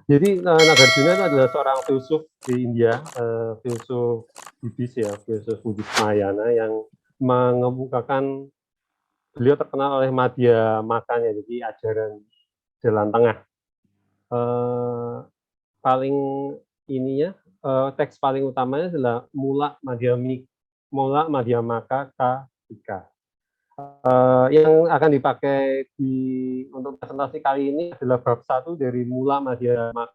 Jadi Nagarjuna itu adalah seorang filsuf di India, filsuf Buddhis ya, filsuf Buddhis Mahayana yang mengemukakan, beliau terkenal oleh Madhya Makanya, jadi ajaran jalan tengah. Eh, paling ininya teks paling utamanya adalah Mula Madhyamaka Ka Ika. Yang akan dipakai untuk presentasi kali ini adalah bab 1 dari Mula Madhyamaka.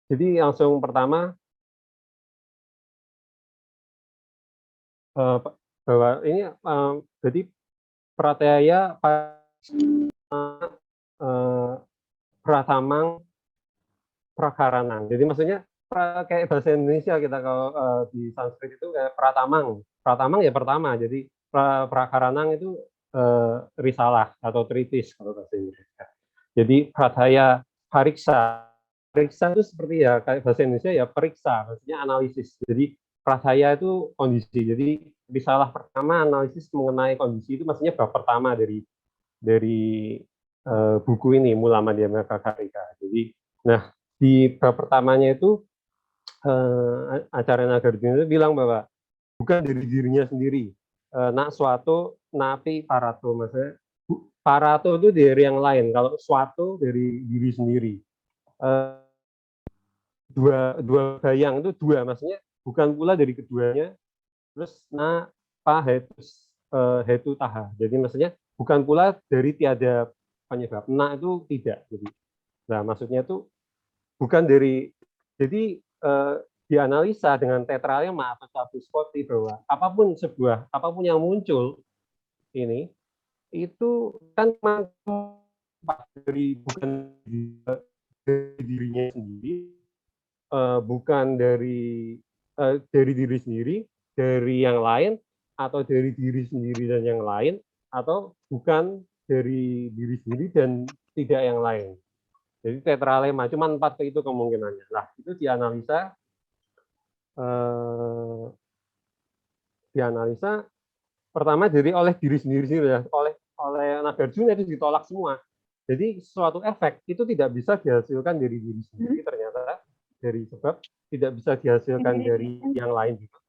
Jadi langsung pertama bahwa ini jadi Pratyaya Pratamang Prakaranang. Jadi maksudnya kayak bahasa Indonesia kita kalau di Sanskrit itu kayak Pratamang. Pratamang ya pertama. Jadi Prakaranang itu risalah atau tritis kalau bahasa Indonesia. Jadi Prataya Pariksa. Periksa itu seperti ya kayak bahasa Indonesia ya periksa, maksudnya analisis. Jadi Prataya itu kondisi. Jadi risalah pertama analisis mengenai kondisi itu maksudnya bab pertama dari buku ini Mula Madhyamaka Karika. Jadi nah di bab pertamanya itu Acarya Nagarjuna itu bilang bahwa bukan dari dirinya sendiri. Nak suatu napi parato, maksudnya parato itu dari yang lain. Kalau suatu dari diri sendiri. Dua bayang itu dua, maksudnya bukan pula dari keduanya. Terus na pa hetu taha. Jadi maksudnya bukan pula dari tiada penyebab. Na itu tidak. Jadi, nah maksudnya itu bukan dari, jadi dianalisa dengan tetralema atau Catuskoti bahwa apapun yang muncul ini itu kan dari dirinya sendiri, bukan dari diri sendiri, dari yang lain, atau dari diri sendiri dan yang lain, atau bukan dari diri sendiri dan tidak yang lain. Jadi tetralema, cuma 4 itu kemungkinannya. Nah, itu eh, dianalisa pertama jadi oleh diri sendiri ya, oleh Nagarjuna itu ditolak semua. Jadi suatu efek itu tidak bisa dihasilkan dari diri sendiri ternyata, dari sebab tidak bisa dihasilkan dari yang lain juga.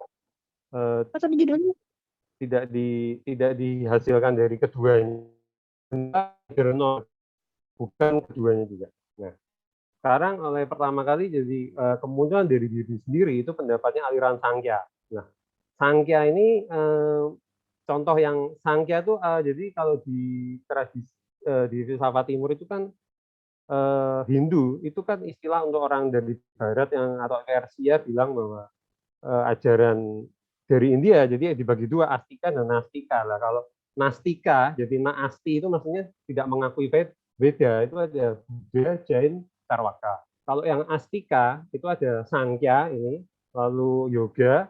Tidak dihasilkan dari keduanya, bukan keduanya juga. Nah, sekarang oleh pertama kali jadi kemunculan dari diri sendiri itu pendapatnya aliran Sangkya. Nah, Sangkya ini contoh yang Sangkya itu jadi kalau di tradisi di filsafat timur itu kan Hindu itu kan istilah untuk orang dari barat yang atau Persia bilang bahwa ajaran dari India jadi dibagi dua, Astika dan Nastika lah. Kalau Nastika jadi Naasti itu maksudnya tidak mengakui beda, itu ada Buddha, Jain, Charvaka. Kalau yang Astika itu ada Sangkya ini, lalu Yoga,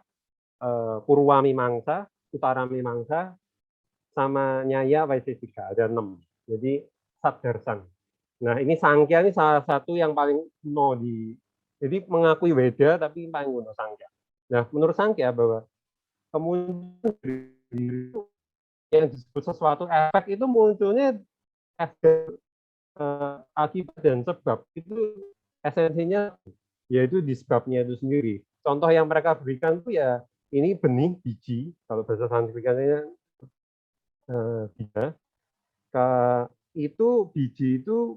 Purwa Mimangsa, Utara Mimangsa, sama Nyaya Vaisesika, ada 6. Jadi Saddarsan. Nah, ini Sangkya ini salah satu yang paling kuno jadi mengakui Weda tapi paling kuno Sangkya. Nah, menurut Sangkya bahwa kemunculan diri yang disebut sesuatu efek itu munculnya efek akibat dan sebab itu esensinya yaitu di sebabnya itu sendiri. Contoh yang mereka berikan itu ya ini benih biji, kalau bahasa sanskrikatnya biji. Itu biji itu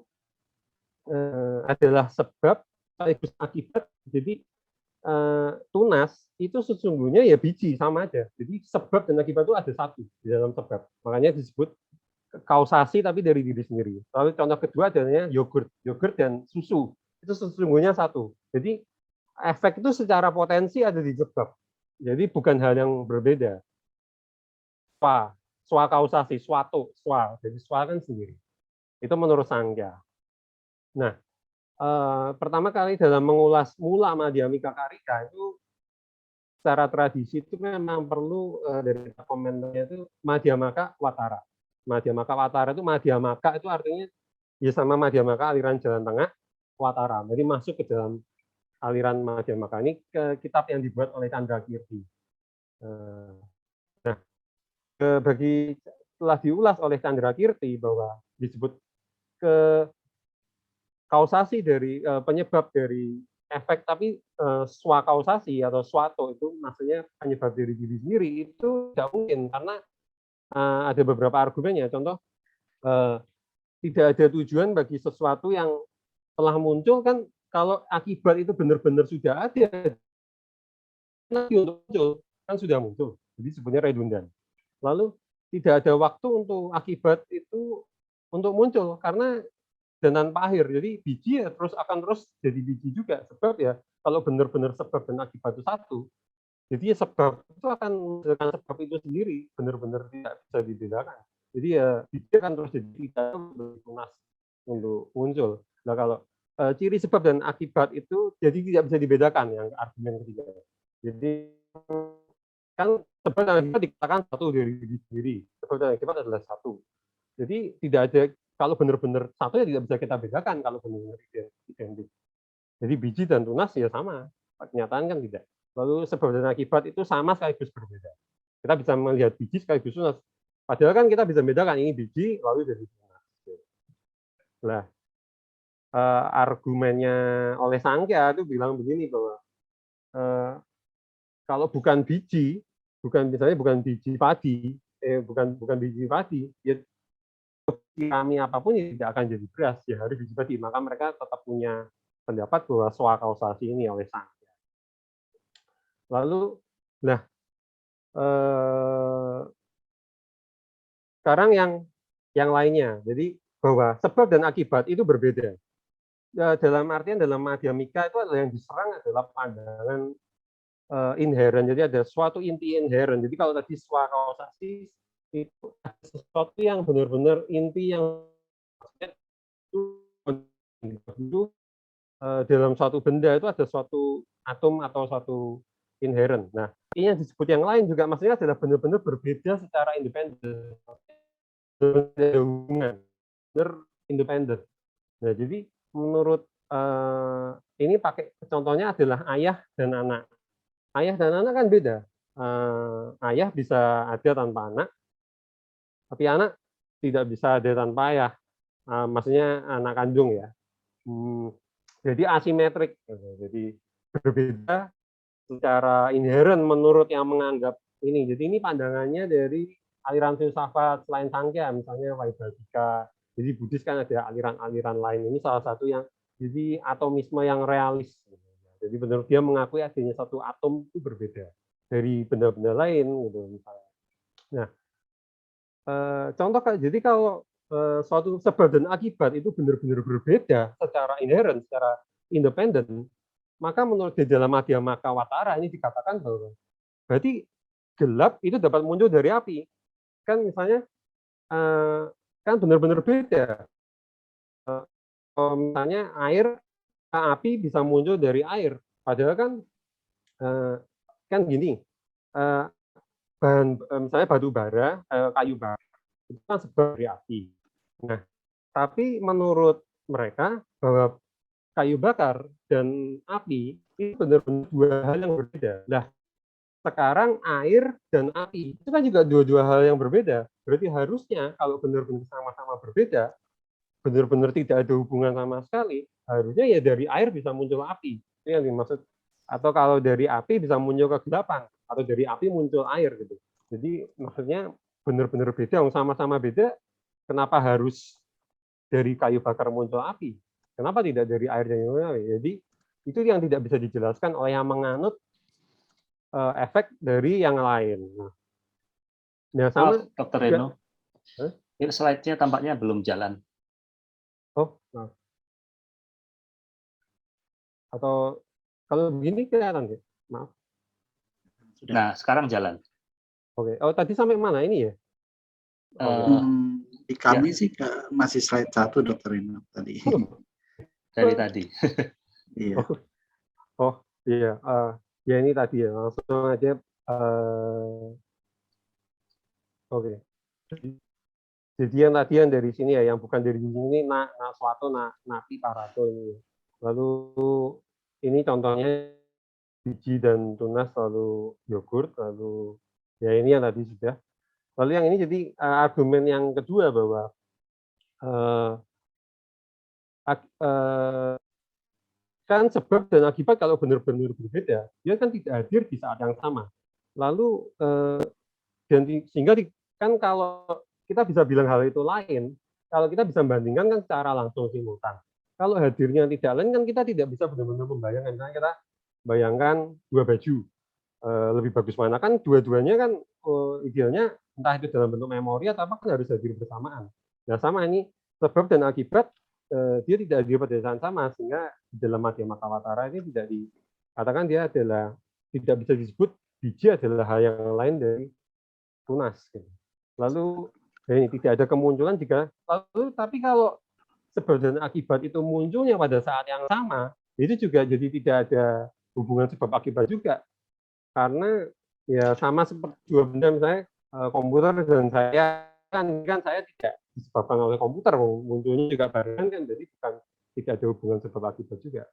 adalah sebab sekaligus akibat. Jadi tunas itu sesungguhnya ya biji sama aja. Jadi sebab dan akibat itu ada satu di dalam sebab. Makanya disebut kausasi tapi dari diri sendiri. Lalu contoh kedua adalah yogurt dan susu itu sesungguhnya satu. Jadi efek itu secara potensi ada di sebab. Jadi bukan hal yang berbeda. Swa kausasi, swa. Jadi swa kan sendiri. Itu menurut Sangya. Nah, pertama kali dalam mengulas Mula Madhyamika Karika itu secara tradisi itu memang perlu dari komentarnya itu Madhyamaka Watara. Madhyamaka Watara itu Madhyamaka itu artinya ya sama Madhyamaka aliran jalan tengah Watara. Jadi masuk ke dalam aliran Madhyamaka. Ini kitab yang dibuat oleh Chandrakirti. Nah, bagi setelah diulas oleh Chandrakirti bahwa disebut ke kausasi dari penyebab dari efek, tapi swakausasi atau swato itu maksudnya penyebab dari diri sendiri itu tidak mungkin karena ada beberapa argumennya. Contoh, tidak ada tujuan bagi sesuatu yang telah muncul kan kalau akibat itu benar-benar sudah ada nanti untuk muncul kan sudah muncul. Jadi sebenarnya redundan. Lalu tidak ada waktu untuk akibat itu untuk muncul karena dan tanpa akhir. Jadi biji ya akan terus jadi biji juga. Sebab ya kalau benar-benar sebab dan akibat itu satu, jadi ya sebab itu akan menghasilkan sebab itu sendiri, benar-benar tidak bisa dibedakan. Jadi ya biji akan terus jadi tidak tunas untuk muncul. Nah kalau ciri sebab dan akibat itu jadi tidak bisa dibedakan yang argumen ketiga. Jadi kan sebab dan akibat dikatakan satu dari diri sendiri. Sebab dan akibat adalah satu. Jadi tidak ada kalau benar-benar satu ya tidak bisa kita bedakan kalau benar-benar identik. Jadi biji dan tunas ya sama. Kenyataan kan tidak. Lalu sebab dan akibat itu sama sekaligus berbeda. Kita bisa melihat biji sekaligus tunas. Padahal kan kita bisa bedakan ini biji lalu jadi tunas. Nah, argumennya oleh Sangkya itu bilang begini bahwa kalau bukan biji, misalnya bukan biji padi, bukan biji padi, ya kami apapun ya tidak akan jadi beras, ya harus biji padi. Maka mereka tetap punya pendapat bahwa swakausasi ini oleh Sangkya. Lalu, nah sekarang yang lainnya, jadi bahwa sebab dan akibat itu berbeda. Dalam artian dalam Madhyamika itu adalah yang diserang adalah pandangan inheren. Jadi ada suatu inti inheren. Jadi kalau tadi swakausasi itu ada sesuatu yang benar-benar inti yang itu dalam suatu benda itu ada suatu atom atau suatu inheren. Nah, ini yang disebut yang lain juga maksudnya adalah benar-benar berbeda secara independen. Ada hubungan, benar independen. Nah, jadi menurut ini pakai contohnya adalah ayah dan anak. Ayah dan anak kan beda. Ayah bisa ada tanpa anak, tapi anak tidak bisa ada tanpa ayah. Maksudnya anak kandung ya. Jadi asimetrik. Jadi berbeda secara inheren menurut yang menganggap ini. Jadi ini pandangannya dari aliran filsafat selain Sangkya, misalnya Vaibhashika. Jadi Buddhis kan ada aliran-aliran lain. Ini salah satu yang jadi atomisme yang realis. Jadi benar dia mengakui adanya satu atom itu berbeda dari benda-benda lain gitu misalnya. Nah, contoh jadi kalau suatu sebab dan akibat itu benar-benar berbeda secara inheren, secara independen, maka menurut di dalam Madhyamaka Watara ini dikatakan bahwa berarti gelap itu dapat muncul dari api. Kan misalnya kan benar-benar beda. Misalnya api bisa muncul dari air. Padahal kan gini, bahan misalnya batu bara, kayu bara itu kan sebab dari api. Nah, tapi menurut mereka bahwa kayu bakar dan api itu benar-benar dua hal yang berbeda. Nah, sekarang air dan api itu kan juga dua-dua hal yang berbeda. Berarti harusnya kalau benar-benar sama-sama berbeda, benar-benar tidak ada hubungan sama sekali, harusnya ya dari air bisa muncul api. Itu yang dimaksud. Atau kalau dari api bisa muncul kegelapan, atau dari api muncul air gitu. Jadi maksudnya benar-benar beda, yang sama-sama beda, kenapa harus dari kayu bakar muncul api? Kenapa tidak dari air dan api? Jadi itu yang tidak bisa dijelaskan oleh yang menganut efek dari yang lain. Nah, sama Dr. Reno. Ini slide-nya tampaknya belum jalan. Oh, nah. Atau kalau begini kelihatan ya? Maaf. Nah, sekarang jalan. Oke. Oh, tadi sampai mana ini ya? Di kami sih masih slide 1, Dr. Reno tadi. Dari tadi. Iya. Oh, iya. Ya ini tadi ya. Langsung aja. Oke. Jadi yang tadi yang dari sini ya, yang bukan dari sini ini suatu napi parato ini. Lalu ini contohnya biji dan tunas, lalu yogurt, lalu ya ini yang tadi sudah. Lalu yang ini jadi argumen yang kedua bahwa kan sebab dan akibat kalau benar-benar berbeda, dia kan tidak hadir di saat yang sama. Lalu sehingga kan kalau kita bisa bilang hal itu lain, kalau kita bisa membandingkan kan secara langsung simultan. Kalau hadirnya tidak lain kan kita tidak bisa benar-benar membayangkan. Misalnya kita bayangkan dua baju, lebih bagus mana, kan dua-duanya kan idealnya entah itu dalam bentuk memori atau apa kan harus hadir bersamaan. Nah sama ini sebab dan akibat dia tidak hadir pada saat sama, sehingga di dalam Madhyama Kawatara ini tidak dikatakan dia adalah tidak bisa disebut biji adalah hal yang lain dari tunas. Lalu ini tidak ada kemunculan jika lalu tapi kalau sebab dan akibat itu munculnya pada saat yang sama, itu juga jadi tidak ada hubungan sebab akibat juga. Karena ya sama seperti dua benda misalnya komputer dan saya kan saya tidak disebabkan oleh komputer, munculnya juga barengan kan, jadi bukan tidak ada hubungan sebab akibat juga.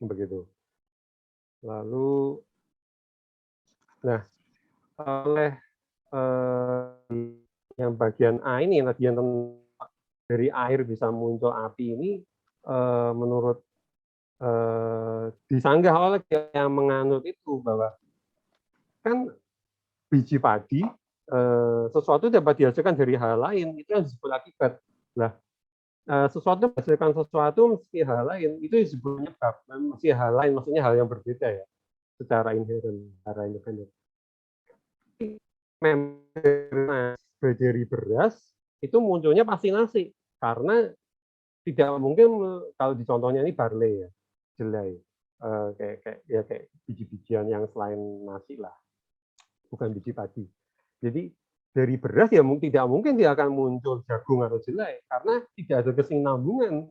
Begitu. Lalu nah oleh yang bagian A ini yang tadi yang dari air bisa muncul api ini menurut disanggah oleh yang menganut itu bahwa kan biji padi sesuatu dapat dihasilkan dari hal lain, itu yang disebut akibat. Nah, sesuatu menghasilkan sesuatu mesti hal lain, itu disebut penyebab. Mesti hal lain, maksudnya hal yang berbeda ya, secara inheren, secara independen. Memang dari beras itu munculnya pasti nasi, karena tidak mungkin kalau di contohnya ini barley ya, jelai, kayak biji-bijian yang selain nasi lah, bukan biji padi. Jadi dari beras ya tidak mungkin dia akan muncul jagung atau jelai, karena tidak ada kesinambungan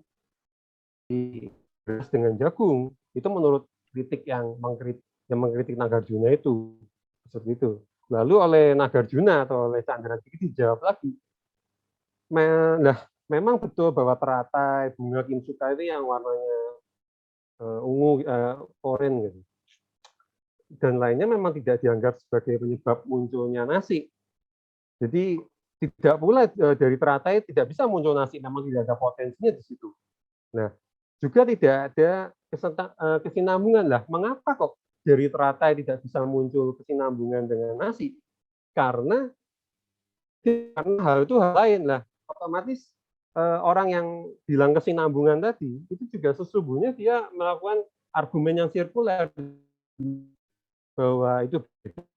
di beras dengan jagung. Itu menurut kritik yang mengkritik Nagarjuna itu seperti itu. Lalu oleh Nagarjuna atau oleh Candrakirti dijawab lagi, memang betul bahwa teratai, bunga kimsuka itu yang warnanya ungu, oranye gitu. Dan lainnya memang tidak dianggap sebagai penyebab munculnya nasi. Jadi tidak pula dari teratai tidak bisa muncul nasi, namun tidak ada potensinya di situ. Nah, juga tidak ada kesinambungan lah. Mengapa kok dari teratai tidak bisa muncul kesinambungan dengan nasi? Karena hal itu hal lain lah. Otomatis orang yang bilang kesinambungan tadi itu juga sesungguhnya dia melakukan argumen yang sirkuler bahwa itu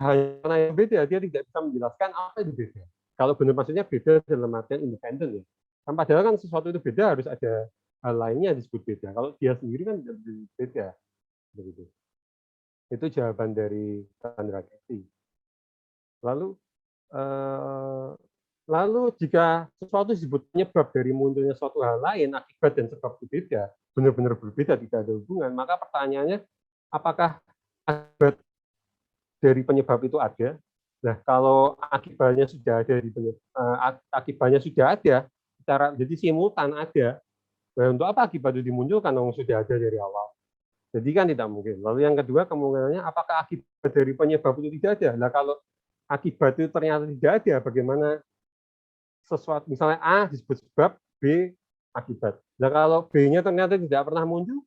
hanya yang beda, dia tidak bisa menjelaskan apa itu beda. Kalau benar maksudnya beda dalam artian independen ya. Kan padahal kan sesuatu itu beda harus ada hal lainnya disebut beda. Kalau dia sendiri kan tidak beda. Begitu. Itu jawaban dari Candrakirti. Lalu jika sesuatu disebut penyebab dari munculnya suatu hal lain, akibat dan sebab berbeda, benar-benar berbeda, tidak ada hubungan, maka pertanyaannya apakah akibat dari penyebab itu ada? Nah, kalau akibatnya sudah ada akibatnya sudah ada, jadi simultan ada. Nah, untuk apa akibat itu dimunculkan? Sudah ada dari awal. Jadi kan tidak mungkin. Lalu yang kedua kemungkinannya apakah akibat dari penyebab itu tidak ada? Nah, kalau akibat itu ternyata tidak ada, bagaimana sesuatu misalnya A disebut sebab, B akibat. Nah, kalau B-nya ternyata tidak pernah muncul,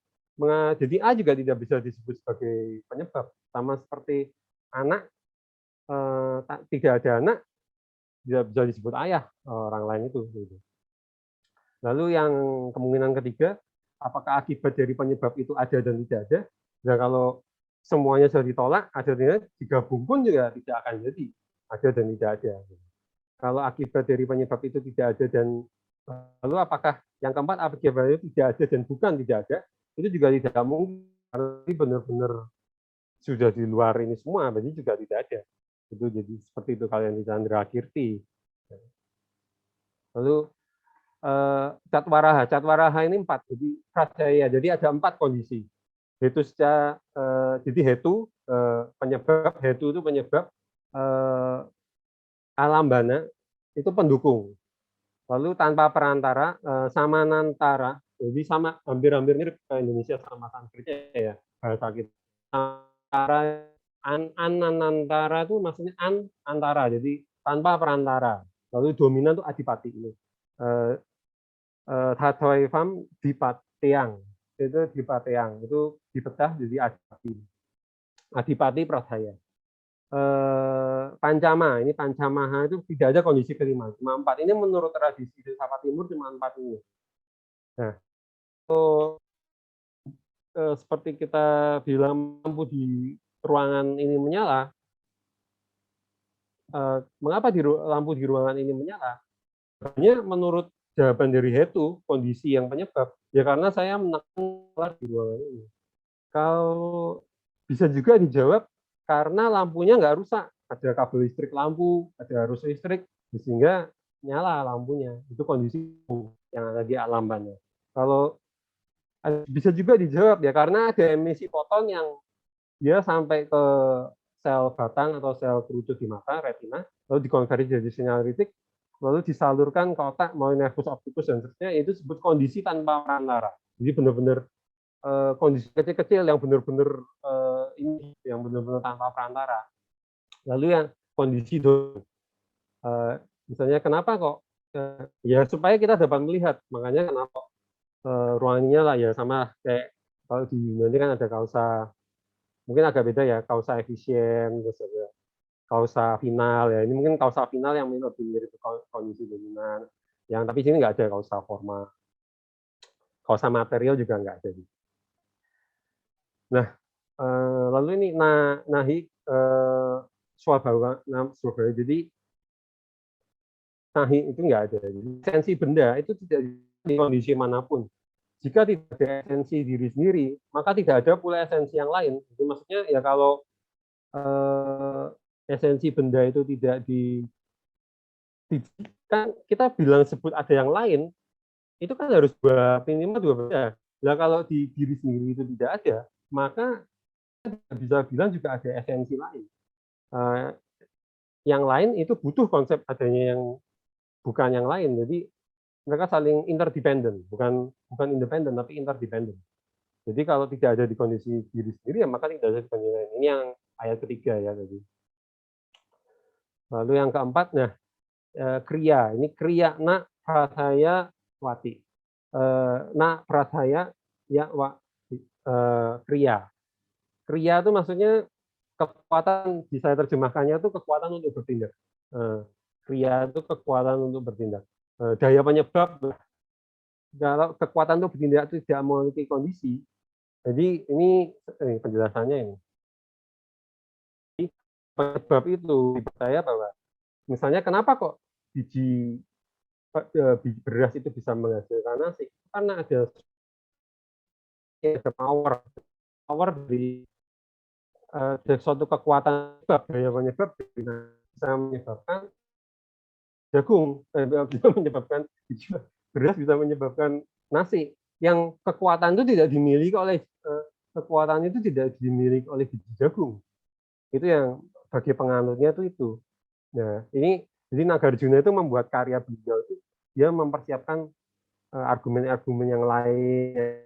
jadi A juga tidak bisa disebut sebagai penyebab. Sama seperti anak, tidak ada anak, tidak bisa disebut ayah orang lain itu. Lalu yang kemungkinan ketiga, apakah akibat dari penyebab itu ada dan tidak ada? Nah, kalau semuanya sudah ditolak, ada dan tidak, digabung pun juga tidak akan jadi ada dan tidak ada. Kalau akibat dari penyebab itu tidak ada dan lalu apakah yang keempat akibat itu tidak ada dan bukan tidak ada, itu juga tidak mungkin karena benar-benar sudah di luar ini semua, berarti juga tidak ada. Itu jadi seperti itu kalian di Candrakirti. Lalu Catwaraha ini 4, jadi Prajaya, jadi ada 4 kondisi. Hetu jadi hetu penyebab, hetu itu penyebab, alambana itu pendukung. Lalu tanpa perantara, samanantara, jadi sama hampir-hampir mirip ke Indonesia sama Sanskertnya ya bahasa kita. Antara anantara itu maksudnya antara, jadi tanpa perantara. Lalu dominan itu adipati ini. Tadwaifam dipateang, itu dipateang, itu dipecah jadi adipati. Adipati pradaya. Pancama, ini Pancamaha itu tidak ada kondisi kelima, cuma 4. Ini menurut tradisi filsafat timur cuma 4 ini. Nah, seperti kita bilang lampu di ruangan ini menyala, mengapa lampu di ruangan ini menyala? Hanya menurut jawaban dari Hetu, kondisi yang penyebab, ya karena saya menekan di ruangan ini. Kalau bisa juga dijawab karena lampunya nggak rusak, ada kabel listrik lampu, ada arus listrik, sehingga nyala lampunya. Itu kondisi yang ada di alam banyak. Kalau bisa juga dijawab ya karena ada emisi foton yang dia sampai ke sel batang atau sel kerucut di mata, retina, lalu dikonversi jadi sinyal listrik, lalu disalurkan ke otak melalui nervus opticus dan seterusnya, itu disebut kondisi tanpa perantara. Jadi benar-benar kondisi kecil-kecil yang benar-benar ini, yang benar-benar tanpa perantara. Lalu yang kondisi misalnya kenapa kok ya supaya kita dapat melihat, makanya kenapa ruangan ini lah ya sama kayak kalau di Yunani kan ada kausa, mungkin agak beda ya, kausa efisien, terus ada kausa final ya. Ini mungkin kausa final yang lebih mirip kondisi dominan. Yang tapi sini nggak ada kausa formal. Kausa material juga nggak ada. Nah, lalu ini nahi swabhawa, jadi nahi itu nggak ada. Jadi esensi benda itu tidak di kondisi manapun. Jika tidak ada esensi diri sendiri, maka tidak ada pula esensi yang lain. Jadi maksudnya ya kalau esensi benda itu tidak kan kita bilang sebut ada yang lain, itu kan harus minimal 2 benda. Nah kalau di diri sendiri itu tidak ada, maka bisa bilang juga ada esensi lain. Yang lain itu butuh konsep adanya yang bukan yang lain. Jadi mereka saling interdependent, bukan independen tapi interdependent. Jadi kalau tidak ada di kondisi diri sendiri, ya maka tidak ada di kondisi lain. Ini yang ayat ketiga ya tadi. Lalu yang keempat, nah kriya. Ini kriya na pradaya wati. Na pradaya ya kriya. Kriya itu maksudnya kekuatan, bisa terjemahkannya itu kekuatan untuk bertindak. Kriya itu kekuatan untuk bertindak. Daya penyebab, kalau kekuatan untuk bertindak itu tidak memiliki kondisi, jadi ini penjelasannya ini. Penyebab itu dipercaya bahwa, misalnya kenapa kok biji beras itu bisa menghasilkan nasi? Karena ada power dari suatu kekuatan daya penyebab bisa menyebabkan jagung, bisa menyebabkan beras, bisa menyebabkan nasi. Yang kekuatan itu tidak dimiliki oleh biji jagung. Itu yang bagi penganutnya itu. Nah, ini jadi Nagarjuna itu membuat karya beliau itu dia mempersiapkan argumen-argumen yang lain,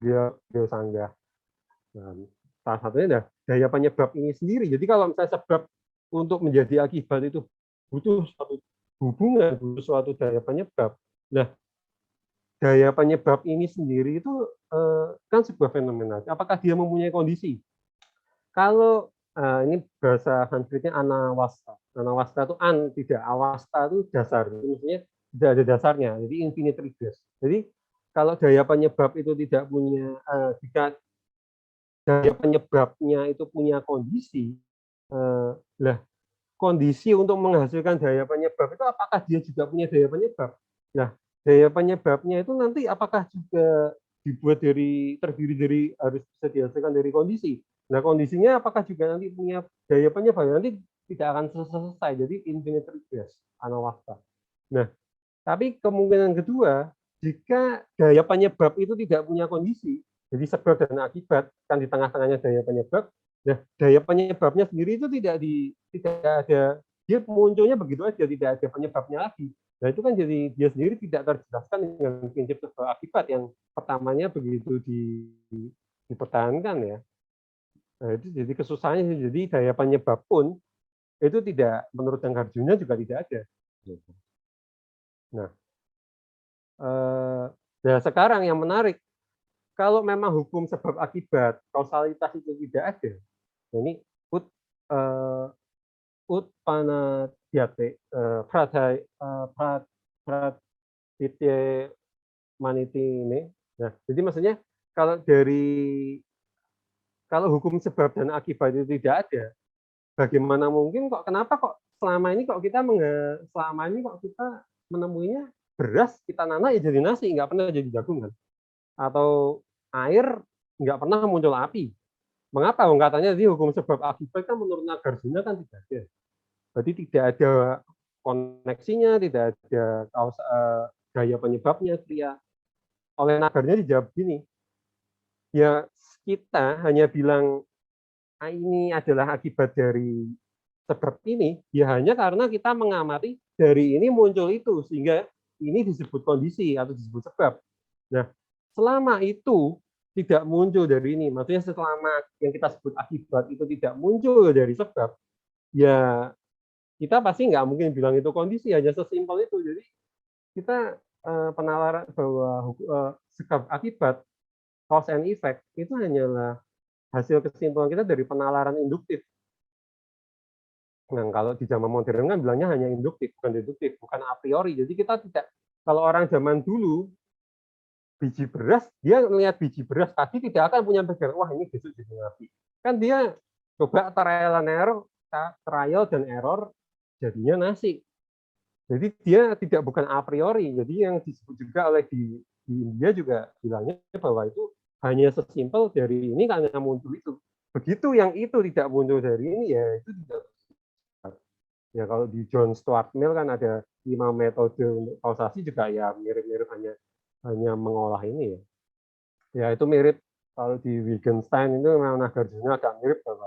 dia sanggah. Nah, salah satunya adalah daya penyebab ini sendiri. Jadi kalau misalnya sebab untuk menjadi akibat itu butuh suatu hubungan, butuh suatu daya penyebab. Nah, daya penyebab ini sendiri itu kan sebuah fenomena. Apakah dia mempunyai kondisi? Kalau ini bahasa Sanskritnya anawasta. Anawasta itu tidak, awasta itu dasar. Maksudnya tidak ada dasarnya. Jadi infinite regress. Jadi kalau daya penyebab itu tidak punya, jika daya penyebabnya itu punya kondisi, lah kondisi untuk menghasilkan daya penyebab itu apakah dia juga punya daya penyebab? Nah, daya penyebabnya itu nanti apakah juga terdiri dari harus bisa dihasilkan dari kondisi? Nah, kondisinya apakah juga nanti punya daya penyebab? Nanti tidak akan selesai. Jadi infinite regress, anawasta. Nah, tapi kemungkinan kedua, jika daya penyebab itu tidak punya kondisi, jadi sebab dan akibat kan di tengah-tengahnya daya penyebab. Nah, daya penyebabnya sendiri itu tidak ada, dia munculnya begitu aja, tidak ada penyebabnya lagi. Nah, itu kan jadi dia sendiri tidak terjelaskan dengan prinsip sebab akibat yang pertamanya begitu dipertahankan ya. Nah, itu jadi kesusahannya. Jadi daya penyebab pun itu tidak, menurut Nagarjuna juga tidak ada. Nah, nah sekarang yang menarik, kalau memang hukum sebab akibat kausalitas itu tidak ada, ini utpanadyate pratitye maniti ini. Nah, jadi maksudnya kalau hukum sebab dan akibat itu tidak ada, bagaimana mungkin kenapa selama ini kita menemuinya beras kita nanam ya jadi nasi, nggak pernah jadi jagung kan? Atau air nggak pernah muncul api. Mengapa? Katanya di hukum sebab akibat kan menurut Nagarjuna kan tidak ada. Berarti tidak ada koneksinya, tidak ada gaya penyebabnya. Oleh Nagarjuna dijawab gini, ya kita hanya bilang ini adalah akibat dari sebab ini, ya hanya karena kita mengamati dari ini muncul itu, sehingga ini disebut kondisi atau disebut sebab. Nah, selama itu tidak muncul dari ini, maksudnya selama yang kita sebut akibat itu tidak muncul dari sebab, ya kita pasti nggak mungkin bilang itu kondisi, hanya sesimpel itu. Jadi kita penalaran bahwa sebab akibat, cause and effect, itu hanyalah hasil kesimpulan kita dari penalaran induktif. Nah, kalau di zaman modern kan bilangnya hanya induktif, bukan deduktif, bukan a priori. Jadi kita tidak, kalau orang zaman dulu, biji beras, dia melihat biji beras tadi tidak akan punya pikiran, wah ini besok jadi nasi. Kan dia coba trial dan error, jadinya nasi. Jadi dia bukan a priori. Jadi yang disebut juga oleh di India juga bilangnya bahwa itu hanya sesimpel dari ini karena muncul itu. Begitu yang itu tidak muncul dari ini, ya itu tidak. Ya kalau di John Stuart Mill kan ada 5 metode untuk kausasi juga ya mirip-mirip, hanya mengolah ini ya. Ya itu mirip kalau di Wittgenstein itu memang Nagarjuna agak mirip bahwa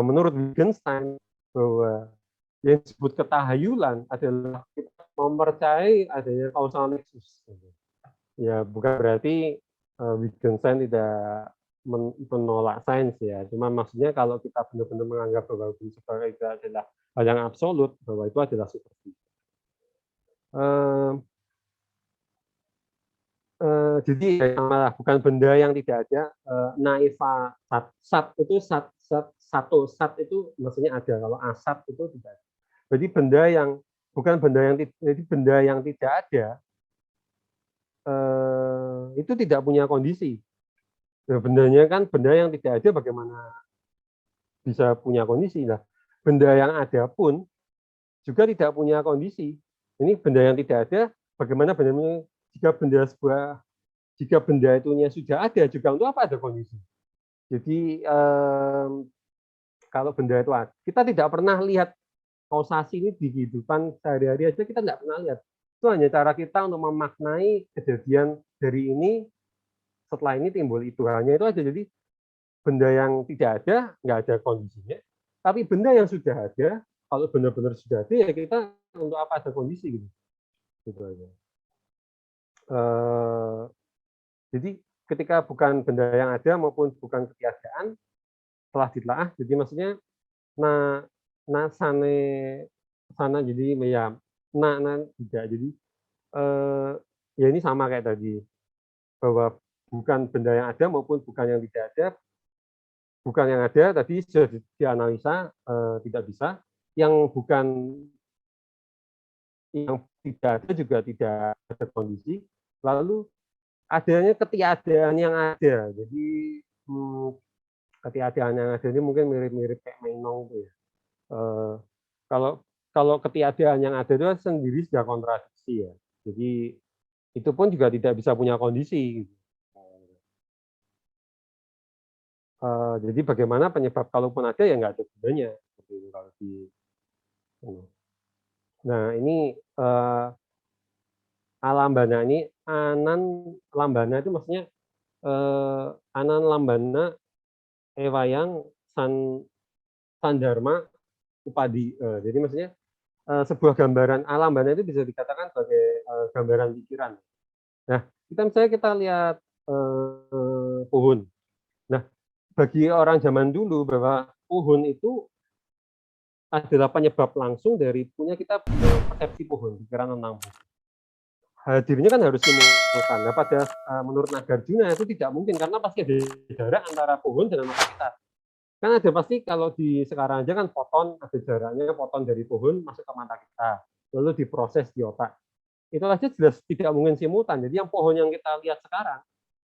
menurut Wittgenstein bahwa yang disebut ketahayulan adalah kita mempercayai adanya causal nexus. Ya bukan berarti Wittgenstein tidak menolak sains ya, cuma maksudnya kalau kita benar-benar menganggap bahwa hukum sebab itu adalah hal yang absolut, bahwa itu adalah superfisi. Jadi malah bukan benda yang tidak ada. Naiva sat itu satu sat itu maksudnya ada, kalau asat itu tidak ada. Jadi bukan benda yang tidak ada itu tidak punya kondisi. Nah, bendanya kan benda yang tidak ada bagaimana bisa punya kondisi. Nah, benda yang ada pun juga tidak punya kondisi. Ini benda yang tidak ada, bagaimana jika benda itunya sudah ada juga untuk apa ada kondisi. Jadi kalau benda itu ada, kita tidak pernah lihat kausasi ini di kehidupan sehari-hari aja, kita tidak pernah lihat. Itu hanya cara kita untuk memaknai kejadian dari ini, setelah ini timbul itu. Hanya itu aja. Jadi benda yang tidak ada, nggak ada kondisinya. Tapi benda yang sudah ada, kalau benar-benar sudah ada, ya kita untuk apa ada kondisi gitu. Gitu aja. Jadi ketika bukan benda yang ada maupun bukan ketiadaan telah ditelaah, jadi maksudnya sana jadi ya tidak, jadi ya ini sama kayak tadi bahwa bukan benda yang ada maupun bukan yang tidak ada. Bukan yang ada tadi sudah dianalisa tidak bisa, yang tidak ada juga tidak ada kondisi, lalu adanya ketiadaan yang ada. Jadi ketiadaan yang ada ini mungkin mirip-mirip kayak Meinong itu ya. Kalau ketiadaan yang ada itu sendiri sudah kontradiksi ya. Jadi itu pun juga tidak bisa punya kondisi. Jadi bagaimana penyebab, kalaupun ada ya nggak ada gunanya. Nah ini alambana ini anan lambana itu maksudnya anan lambana ewayang sandharma upadi. Jadi maksudnya sebuah gambaran alambana itu bisa dikatakan sebagai gambaran pikiran. Nah kita lihat pohon. Nah bagi orang zaman dulu bahwa pohon itu adalah penyebab langsung dari kita punya persepsi pohon, pikiran tentang pohon. Hadirnya kan harus simultan. Nah, menurut Nagarjuna itu tidak mungkin karena pasti ada jarak antara pohon dengan mata kita. Kan ada pasti kalau di sekarang aja kan foton, ada jaraknya foton dari pohon masuk ke mata kita, lalu diproses di otak. Itu aja jelas tidak mungkin simultan. Jadi yang pohon yang kita lihat sekarang,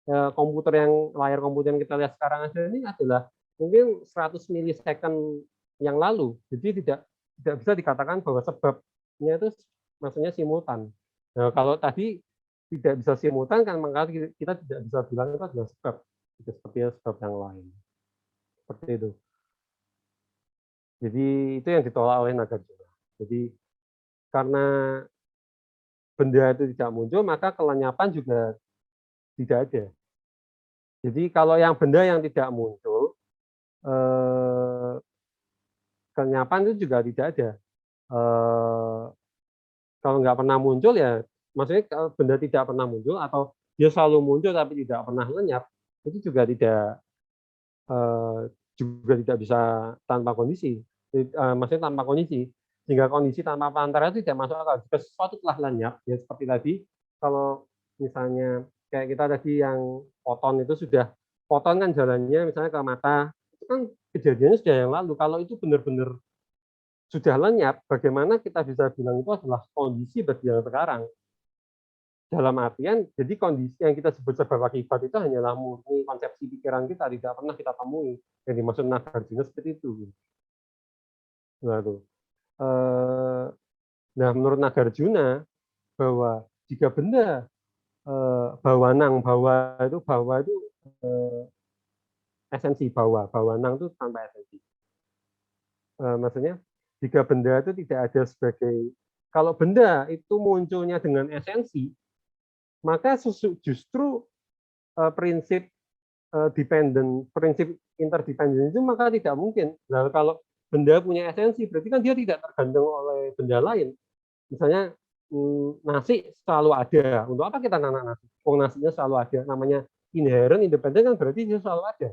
layar komputer yang kita lihat sekarang aja ini adalah mungkin 100 milisecond yang lalu. Jadi tidak bisa dikatakan bahwa sebabnya itu maksudnya simultan. Nah, kalau tadi tidak bisa simultan kan maka kita tidak bisa bilang itu adalah sebab. Itu seperti sebab yang lain. Seperti itu. Jadi itu yang ditolak oleh Nagarjuna. Jadi karena benda itu tidak muncul, maka kelenyapan juga tidak ada. Jadi kalau yang benda yang tidak muncul, kelenyapan itu juga tidak ada. Kalau nggak pernah muncul ya, maksudnya kalau benda tidak pernah muncul atau dia selalu muncul tapi tidak pernah lenyap, itu juga tidak bisa tanpa kondisi. Maksudnya tanpa kondisi, sehingga kondisi tanpa perantara itu tidak masuk akal. Jika sesuatu telah lenyap, ya seperti tadi, kalau misalnya kayak kita tadi yang foton itu sudah, foton kan jalannya misalnya ke mata, itu kan kejadiannya sudah yang lalu. Kalau itu benar-benar sudah lenyap, bagaimana kita bisa bilang itu adalah kondisi bagi yang sekarang? Dalam artian, jadi kondisi yang kita sebut sebab akibat itu hanyalah murni konsepsi pikiran kita, tidak pernah kita temui. Yang dimaksud Nagarjuna seperti itu. Nah, menurut Nagarjuna, bahwa jika benda bawanang, bawa itu esensi bawanang itu tanpa esensi. Maksudnya, jika benda itu tidak ada sebagai, kalau benda itu munculnya dengan esensi, maka justru prinsip prinsip interdependen itu maka tidak mungkin. Nah, kalau benda punya esensi, berarti kan dia tidak tergantung oleh benda lain. Misalnya nasi selalu ada. Untuk apa kita nanak nasi? Nasinya selalu ada. Namanya inherent independen kan berarti dia selalu ada.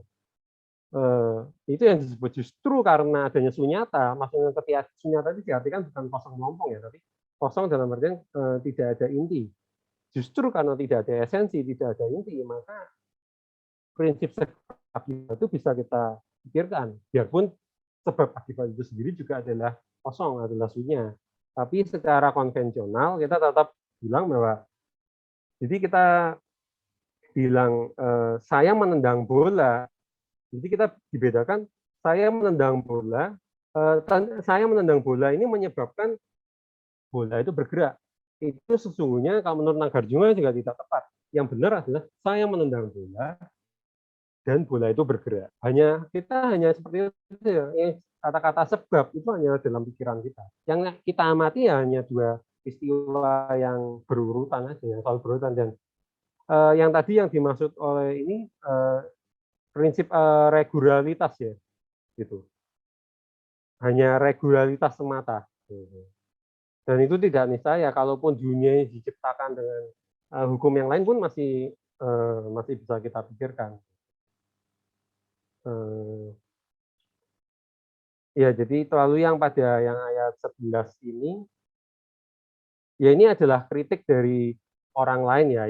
Itu yang disebut justru karena adanya sunyata. Maksudnya ketika sunyata itu diartikan bukan kosong melompong ya, tapi kosong dalam artian tidak ada inti. Justru karena tidak ada esensi, tidak ada inti, maka prinsip sebab akibat itu bisa kita pikirkan. Biarpun sebab akibat itu sendiri juga adalah kosong, adalah sunya. Tapi secara konvensional kita tetap bilang bahwa, jadi kita bilang saya menendang bola, jadi kita dibedakan saya menendang bola ini menyebabkan bola itu bergerak. Itu sesungguhnya kalau menurut Nagarjuna juga tidak tepat. Yang benar adalah saya menendang bola dan bola itu bergerak. Kita hanya seperti itu ya. Kata-kata sebab itu hanya dalam pikiran kita. Yang kita amati ya hanya dua peristiwa yang berurutan aja, yang selalu berurutan. Dan yang tadi yang dimaksud oleh ini prinsip regularitas ya, gitu. Hanya regularitas semata. Dan itu tidak niscaya. Kalaupun dunia ini diciptakan dengan hukum yang lain pun masih bisa kita pikirkan. Ya, jadi terlalu yang pada yang ayat 11 ini, ya ini adalah kritik dari orang lain ya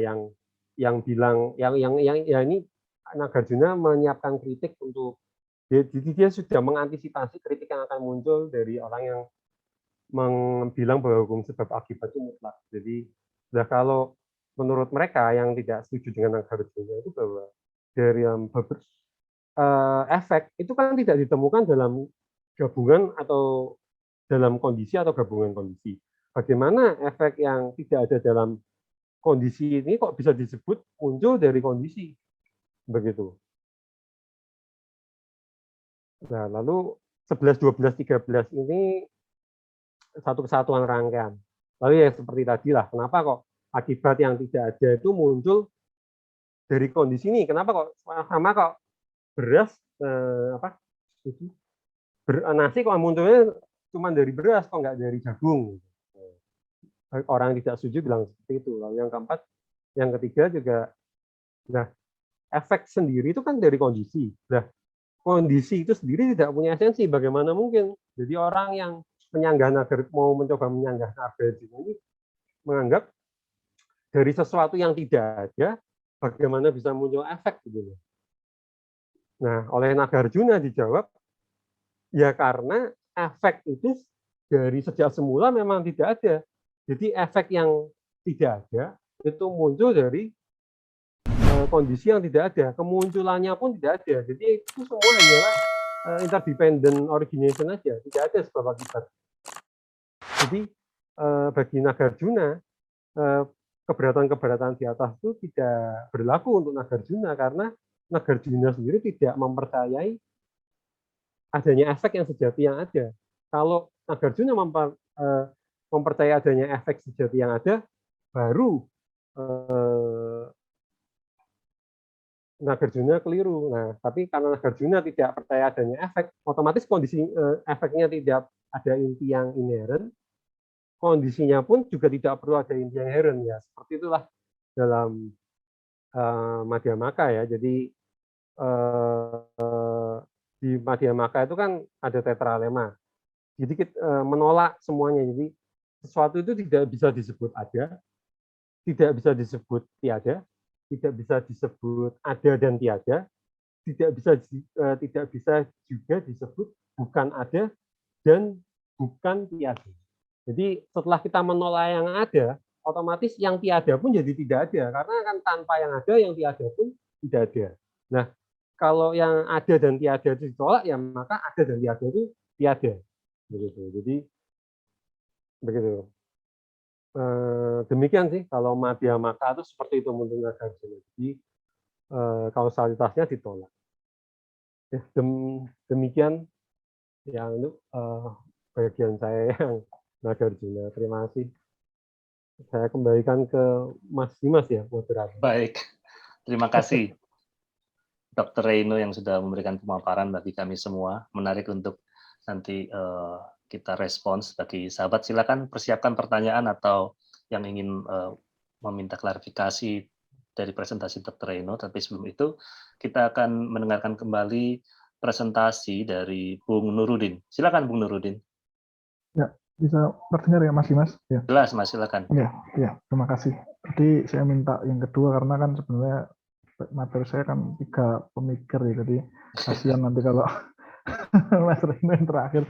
yang bilang ya ini Nagarjuna menyiapkan kritik untuk jadi dia sudah mengantisipasi kritik yang akan muncul dari orang yang bilang bahwa hukum sebab akibat itu mutlak. Jadi kalau menurut mereka yang tidak setuju dengan Nagarjuna itu bahwa dari efek itu kan tidak ditemukan dalam gabungan atau dalam kondisi atau gabungan kondisi. Bagaimana efek yang tidak ada dalam kondisi ini kok bisa disebut muncul dari kondisi? Begitu. Nah, lalu 11, 12, 13 ini satu kesatuan rangkaian. Lalu ya seperti tadi lah, kenapa kok akibat yang tidak ada itu muncul dari kondisi ini? Kenapa kok sama kok beras nasi kok munculnya cuma dari beras kok nggak dari jagung? Orang yang tidak setuju bilang seperti itu. Lalu yang keempat, yang ketiga juga, nah efek sendiri itu kan dari kondisi. Nah, kondisi itu sendiri tidak punya esensi. Bagaimana mungkin? Jadi orang yang mau mencoba menyanggah Nagarjuna ini menganggap dari sesuatu yang tidak ada, bagaimana bisa muncul efek gitu. Nah, oleh Nagarjuna dijawab, ya karena efek itu dari sejak semula memang tidak ada. Jadi efek yang tidak ada itu muncul dari kondisi yang tidak ada, kemunculannya pun tidak ada. Jadi itu semua hanyalah interdependent origination aja, tidak ada sebab akibat. Jadi bagi Nagarjuna, keberatan-keberatan di atas itu tidak berlaku untuk Nagarjuna karena Nagarjuna sendiri tidak mempercayai adanya efek yang sejati yang ada. Kalau Nagarjuna mempercayai adanya efek sejati yang ada, baru Nagarjuna keliru. Nah, tapi karena Nagarjuna tidak percaya adanya efek, otomatis kondisi efeknya tidak ada inti yang inherent, kondisinya pun juga tidak perlu ada inti yang inherent ya. Seperti itulah dalam Madhyamaka ya. Jadi di Madhyamaka itu kan ada tetralema. Jadi kita menolak semuanya. Jadi sesuatu itu tidak bisa disebut ada, tidak bisa disebut tiada, tidak bisa disebut ada dan tiada, tidak bisa juga disebut bukan ada dan bukan tiada. Jadi setelah kita menolak yang ada, otomatis yang tiada pun jadi tidak ada karena kan tanpa yang ada, yang tiada pun tidak ada. Nah, kalau yang ada dan tiada itu ditolak ya maka ada dan tiada itu tiada. Begitu. Jadi begitu. Demikian sih kalau Madhyamaka itu seperti itu menurut Nagarjuna. Jadi kausalitasnya ditolak. Demikian yang itu bagian saya yang Nagarjuna. Terima kasih. Saya kembalikan ke Mas Dimas ya, moderator. Baik, terima kasih Dr. Reino yang sudah memberikan pemaparan bagi kami semua. Menarik untuk nanti kita respons bagi sahabat. Silakan persiapkan pertanyaan atau yang ingin meminta klarifikasi dari presentasi Dr. Reino. Tapi sebelum itu kita akan mendengarkan kembali presentasi dari Bung Nurudin. Silakan Bung Nurudin. Ya, bisa terdengar ya Mas Dimas? Ya. Jelas Mas, silakan. Ya, terima kasih. Tadi saya minta yang kedua karena kan sebenarnya materi saya kan 3 pemikir ya, jadi kasihan nanti kalau Mas Reino yang terakhir.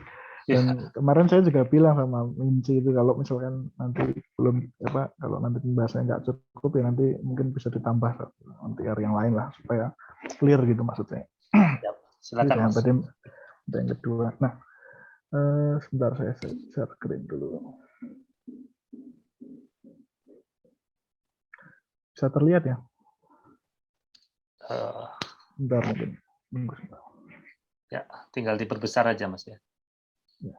Dan kemarin saya juga bilang sama Minci itu kalau misalkan nanti kalau nanti pembahasannya nggak cukup ya nanti mungkin bisa ditambah nanti yang lain lah supaya clear gitu maksudnya. Ya, silakan Mas. Tadi yang kedua. Nah, sebentar saya share screen dulu. Bisa terlihat ya? Bentar mungkin. Ya, tinggal diperbesar aja Mas ya. Ya.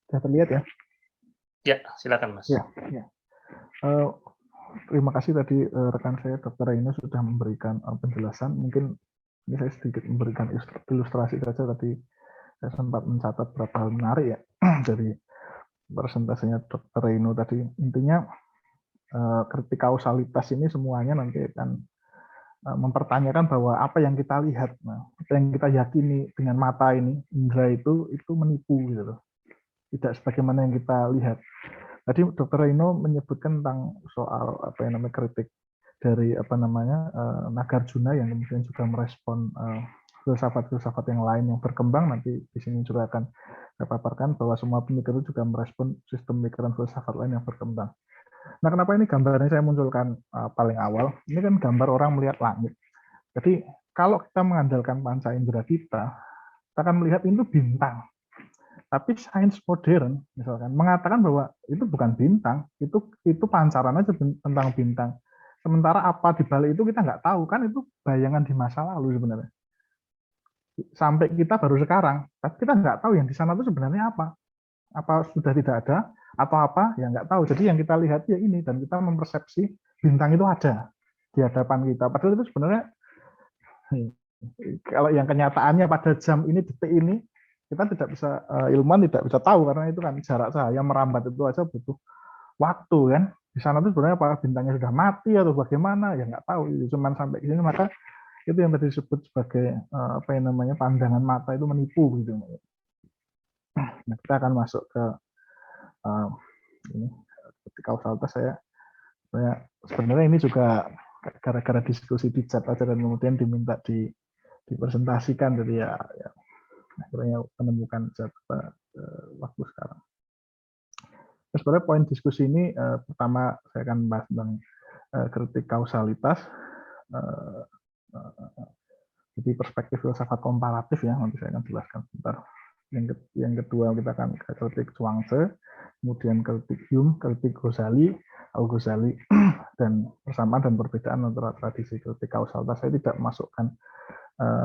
Bisa terlihat ya? Ya, silakan Mas. Ya. Terima kasih tadi rekan saya Dr. Reino sudah memberikan penjelasan. Mungkin ini saya sedikit memberikan ilustrasi saja. Tadi saya sempat mencatat beberapa hal menarik ya dari presentasinya Dr. Reino tadi. Intinya kritik kausalitas ini semuanya nanti akan mempertanyakan bahwa apa yang kita lihat, apa yang kita yakini dengan mata ini, indera itu menipu gitu loh. Tidak sebagaimana yang kita lihat. Tadi Dr. Reino menyebutkan tentang soal kritik dari Nagarjuna yang kemudian juga merespon filsafat-filsafat yang lain yang berkembang. Nanti di sini juga akan saya paparkan bahwa semua pemikir itu juga merespon sistem pemikiran filsafat lain yang berkembang. Nah, kenapa ini gambarnya saya munculkan paling awal? Ini kan gambar orang melihat langit. Jadi kalau kita mengandalkan panca indera kita akan melihat itu bintang. Tapi sains modern misalkan mengatakan bahwa itu bukan bintang, itu pancaran aja tentang bintang. Sementara apa di balik itu kita nggak tahu, kan itu bayangan di masa lalu sebenarnya. Sampai kita baru sekarang, tapi kita nggak tahu yang di sana itu sebenarnya apa. Apa sudah tidak ada atau apa ya nggak tahu. Jadi yang kita lihat ya ini, dan kita mempersepsi bintang itu ada di hadapan kita. Padahal itu sebenarnya Kalau yang kenyataannya pada jam ini, detik ini, kita tidak bisa, ilmuwan tidak bisa tahu karena itu kan jarak cahaya merambat itu aja butuh waktu kan. Di sana tuh sebenarnya apakah bintangnya sudah mati atau bagaimana ya nggak tahu. Cuman sampai ke sini, maka itu yang tadi disebut sebagai apa yang namanya pandangan mata itu menipu gitu. Nah, kita akan masuk ke ini kausalitas. Saya sebenarnya ini juga gara-gara diskusi di chat aja dan kemudian diminta dipresentasikan, jadi ya akhirnya menemukan waktu sekarang. Terus sebenarnya poin diskusi ini pertama saya akan bahas tentang kritik kausalitas, jadi perspektif filsafat komparatif ya, nanti saya akan jelaskan sebentar. Yang kedua kita akan kritik Zhuangzi, kemudian kritik Hume, kritik Ghazali, Al-Ghazali, dan persamaan dan perbedaan antara tradisi kritik kausalitas. Saya tidak masukkan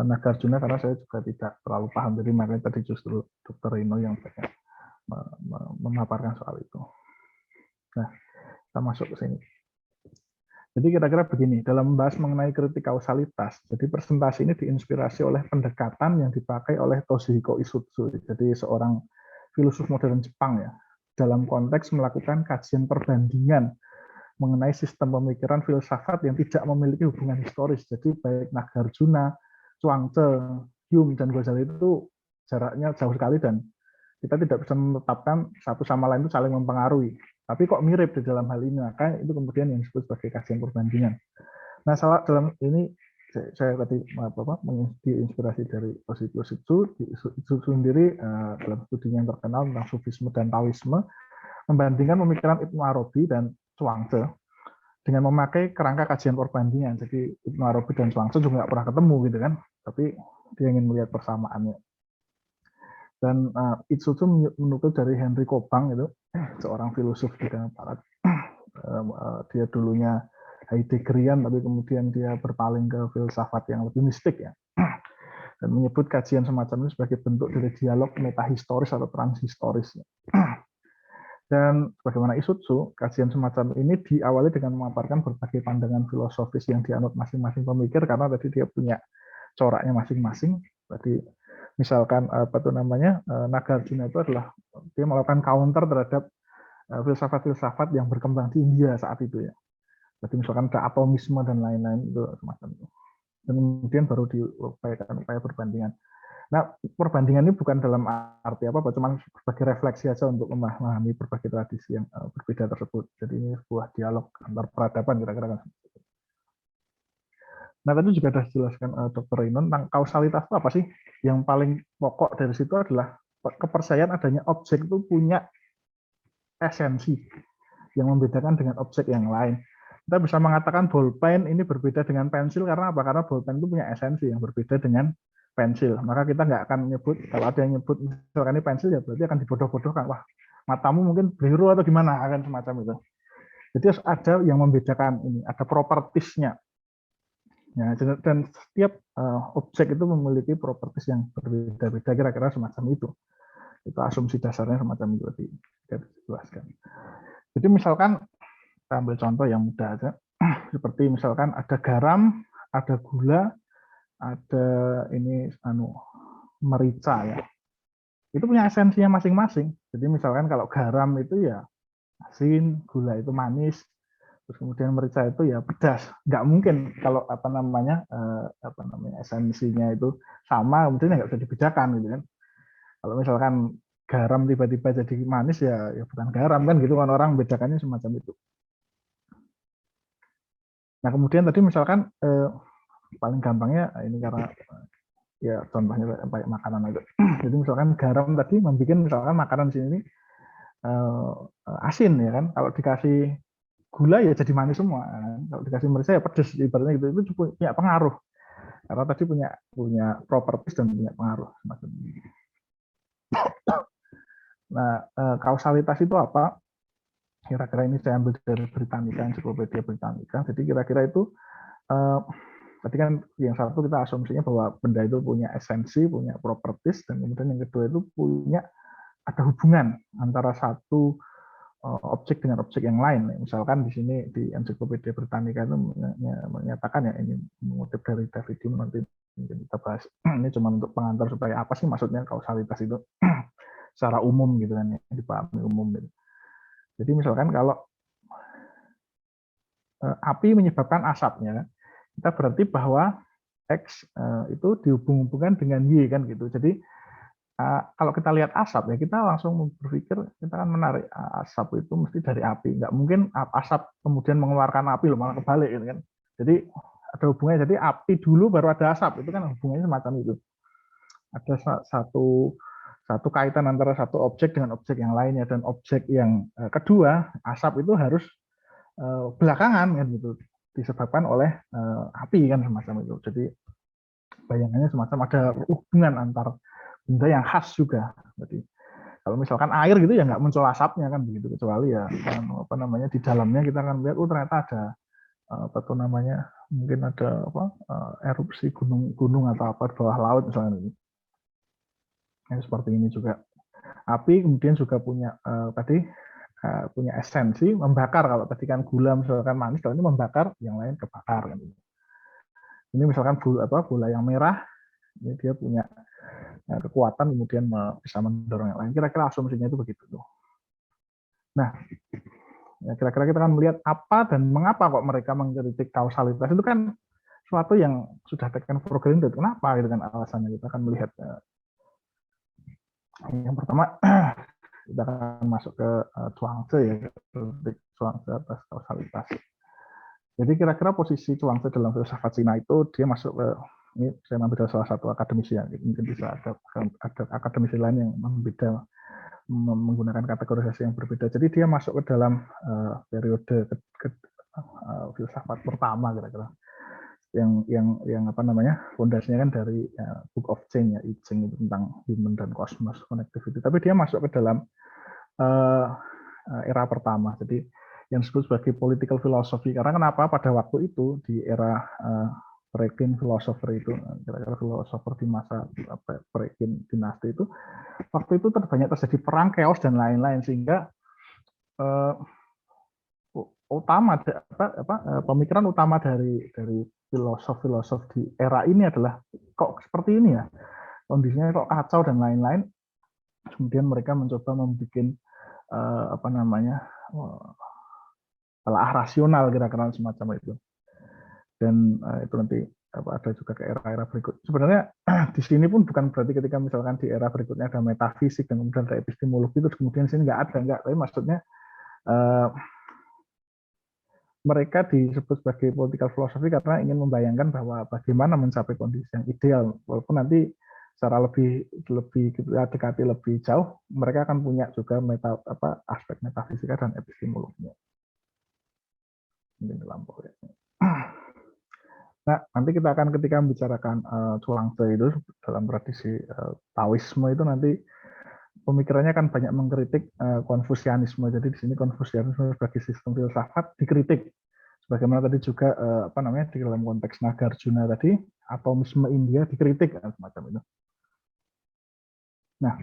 Nagarjuna karena saya juga tidak terlalu paham, jadi makanya tadi justru Dr. Rino yang banyak memaparkan soal itu. Nah, kita masuk ke sini. Jadi kira-kira begini, dalam membahas mengenai kritik kausalitas, jadi presentasi ini diinspirasi oleh pendekatan yang dipakai oleh Toshihiko Isutsu, jadi seorang filosof modern Jepang ya, dalam konteks melakukan kajian perbandingan mengenai sistem pemikiran filsafat yang tidak memiliki hubungan historis. Jadi baik Nagarjuna, Zhuangzi, Hume, dan Ghazali itu jaraknya jauh sekali dan kita tidak bisa menetapkan satu sama lain itu saling mempengaruhi. Tapi kok mirip di dalam hal ini, maka itu kemudian yang disebut sebagai kajian perbandingan. Nah, salah dalam ini saya tadi diinspirasi dari Toshihiko Isutsu. Isutsu sendiri dalam studinya yang terkenal tentang Sufisme dan Taoisme membandingkan pemikiran Ibnu Arabi dan Zhuangzi dengan memakai kerangka kajian perbandingan. Jadi Ibnu Arabi dan Zhuangzi juga nggak pernah ketemu gitu kan, tapi dia ingin melihat persamaannya. Dan Isutsu menukil dari Henry Kobang, itu seorang filosof di dalam barat. Dia dulunya Heideggerian, tapi kemudian dia berpaling ke filsafat yang lebih mistik ya. Dan menyebut kajian semacam ini sebagai bentuk dari dialog metahistoris atau transhistoris. Dan bagaimana Isutsu, kajian semacam ini diawali dengan memaparkan berbagai pandangan filosofis yang dianut masing-masing pemikir, karena tadi dia punya coraknya masing-masing. Tadi misalkan Nagarjuna itu adalah dia melakukan counter terhadap filsafat-filsafat yang berkembang di India saat itu ya. Jadi misalkan ada atomisme dan lain-lain itu semacam itu. Dan kemudian baru diupayakan upaya perbandingan. Nah, perbandingan ini bukan dalam arti apa-apa, cuma sebagai refleksi saja untuk memahami berbagai tradisi yang berbeda tersebut. Jadi ini sebuah dialog antar peradaban kira-kira kan. Nah, tadi juga sudah dijelaskan Dr. Rino tentang kausalitas itu apa sih? Yang paling pokok dari situ adalah kepercayaan adanya objek itu punya esensi yang membedakan dengan objek yang lain. Kita bisa mengatakan bolpen ini berbeda dengan pensil karena apa? Karena bolpen itu punya esensi yang berbeda dengan pensil. Maka kita nggak akan menyebut, kalau ada yang nyebut misalkan ini pensil ya berarti akan dibodoh-bodohkan. Wah, matamu mungkin biru atau gimana, akan semacam itu. Jadi ada yang membedakan ini, ada propertisnya. Ya, dan setiap objek itu memiliki propertis yang berbeda-beda, kira-kira semacam itu. Itu asumsi dasarnya semacam itu tadi kita jelaskan. Jadi misalkan kita ambil contoh yang mudah aja, seperti misalkan ada garam, ada gula, ada ini merica ya. Itu punya esensinya masing-masing. Jadi misalkan kalau garam itu ya asin, gula itu manis, terus kemudian merica itu ya pedas. Nggak mungkin kalau esensinya itu sama, kemudian nggak bisa dibedakan gitu kan. Kalau misalkan garam tiba-tiba jadi manis ya bukan garam kan gitu kan, orang membedakannya semacam itu. Nah kemudian tadi misalkan paling gampangnya ini karena ya contohnya kayak makanan itu. Jadi misalkan garam tadi membuat misalkan makanan sini asin ya kan. Kalau dikasih gula ya jadi manis semua. Kalau dikasih merica ya pedas, ibaratnya gitu. Itu punya pengaruh. Karena tadi punya properties dan punya pengaruh semacam ini. Nah, kausalitas itu apa? Kira-kira ini saya ambil dari Britannica, Encyclopedia Britannica. Jadi kira-kira itu tadi kan yang satu kita asumsinya bahwa benda itu punya esensi, punya properties, dan kemudian yang kedua itu ada hubungan antara satu objek dengan objek yang lain. Misalkan di sini di Ensiklopedia Britannica itu menyatakan ya, ini mengutip dari David Hume, nanti mungkin kita bahas. Ini cuma untuk pengantar supaya apa sih maksudnya kausalitas itu secara umum gitu kan ya, dipahami umum gitu. Jadi misalkan kalau api menyebabkan asapnya, kita berarti bahwa X itu dihubung-hubungkan dengan Y kan gitu. Jadi kalau kita lihat asap ya, kita langsung berpikir kita akan menarik asap itu mesti dari api. Nggak mungkin asap kemudian mengeluarkan api loh, malah kebalik gitu kan. Jadi ada hubungannya. Jadi api dulu baru ada asap, itu kan hubungannya semacam itu. Ada satu kaitan antara satu objek dengan objek yang lainnya, dan objek yang kedua asap itu harus belakangan kan gitu, disebabkan oleh api kan semacam itu. Jadi bayangannya semacam ada hubungan antar benda yang khas juga. Jadi kalau misalkan air gitu ya nggak muncul asapnya kan begitu, kecuali ya apa namanya di dalamnya kita akan lihat ternyata ada apa tuh namanya, mungkin ada apa erupsi gunung atau apa di bawah laut misalnya ini. Seperti ini juga api kemudian juga punya punya esensi membakar. Kalau tadi kan gula misalkan manis, kalau ini membakar yang lain kebakar kan. Ini misalkan bola yang merah, ini dia punya kekuatan kemudian bisa mendorong yang lain. Kira-kira asumsinya itu begitu tuh. Nah, ya kira-kira kita akan melihat apa dan mengapa kok mereka mengkritik kausalitas. Itu kan suatu yang sudah taken for granted. Kenapa gitu kan alasannya? Kita akan melihat. Yang pertama kita akan masuk ke Zhuangzi ya, kritik Zhuangzi atas kausalitas. Jadi kira-kira posisi Zhuangzi dalam filsafat Cina itu, dia masuk ke, ini saya ambil salah satu akademisi ya, mungkin bisa ada akademisi lain yang membeda, menggunakan kategorisasi yang berbeda. Jadi dia masuk ke dalam periode filsafat pertama kira-kira, yang apa namanya, fondasinya kan dari Book of Change ya, I Ching, itu tentang human dan cosmos connectivity. Tapi dia masuk ke dalam era pertama, jadi yang disebut sebagai political philosophy. Karena kenapa pada waktu itu di era Pre-Qin philosopher itu, kira-kira filosofer di masa Pre-Qin dinasti itu, waktu itu banyak terjadi perang, chaos dan lain-lain, sehingga pemikiran utama dari filosof di era ini adalah kok seperti ini ya, kondisinya kok kacau dan lain-lain. Kemudian mereka mencoba membuat apa namanya, telah rasional kira-kira semacam itu. Dan itu nanti ada juga ke era-era berikut. Sebenarnya di sini pun bukan berarti ketika misalkan di era berikutnya ada metafisik dan kemudian ada epistemologi, terus kemudian sini nggak ada, enggak. Tapi maksudnya mereka disebut sebagai political philosophy karena ingin membayangkan bahwa bagaimana mencapai kondisi yang ideal, walaupun nanti secara lebih dekati lebih jauh, mereka akan punya juga aspek metafisika dan epistemologinya. Mungkin lampau ya. Nah, nanti kita akan ketika membicarakan Zhuangzi itu dalam tradisi Taoisme itu nanti pemikirannya akan banyak mengkritik Konfusianisme. Jadi di sini Konfusianisme sebagai sistem filsafat dikritik. Sebagaimana tadi juga apa namanya di dalam konteks Nagarjuna tadi, atomisme India dikritik semacam itu. Nah,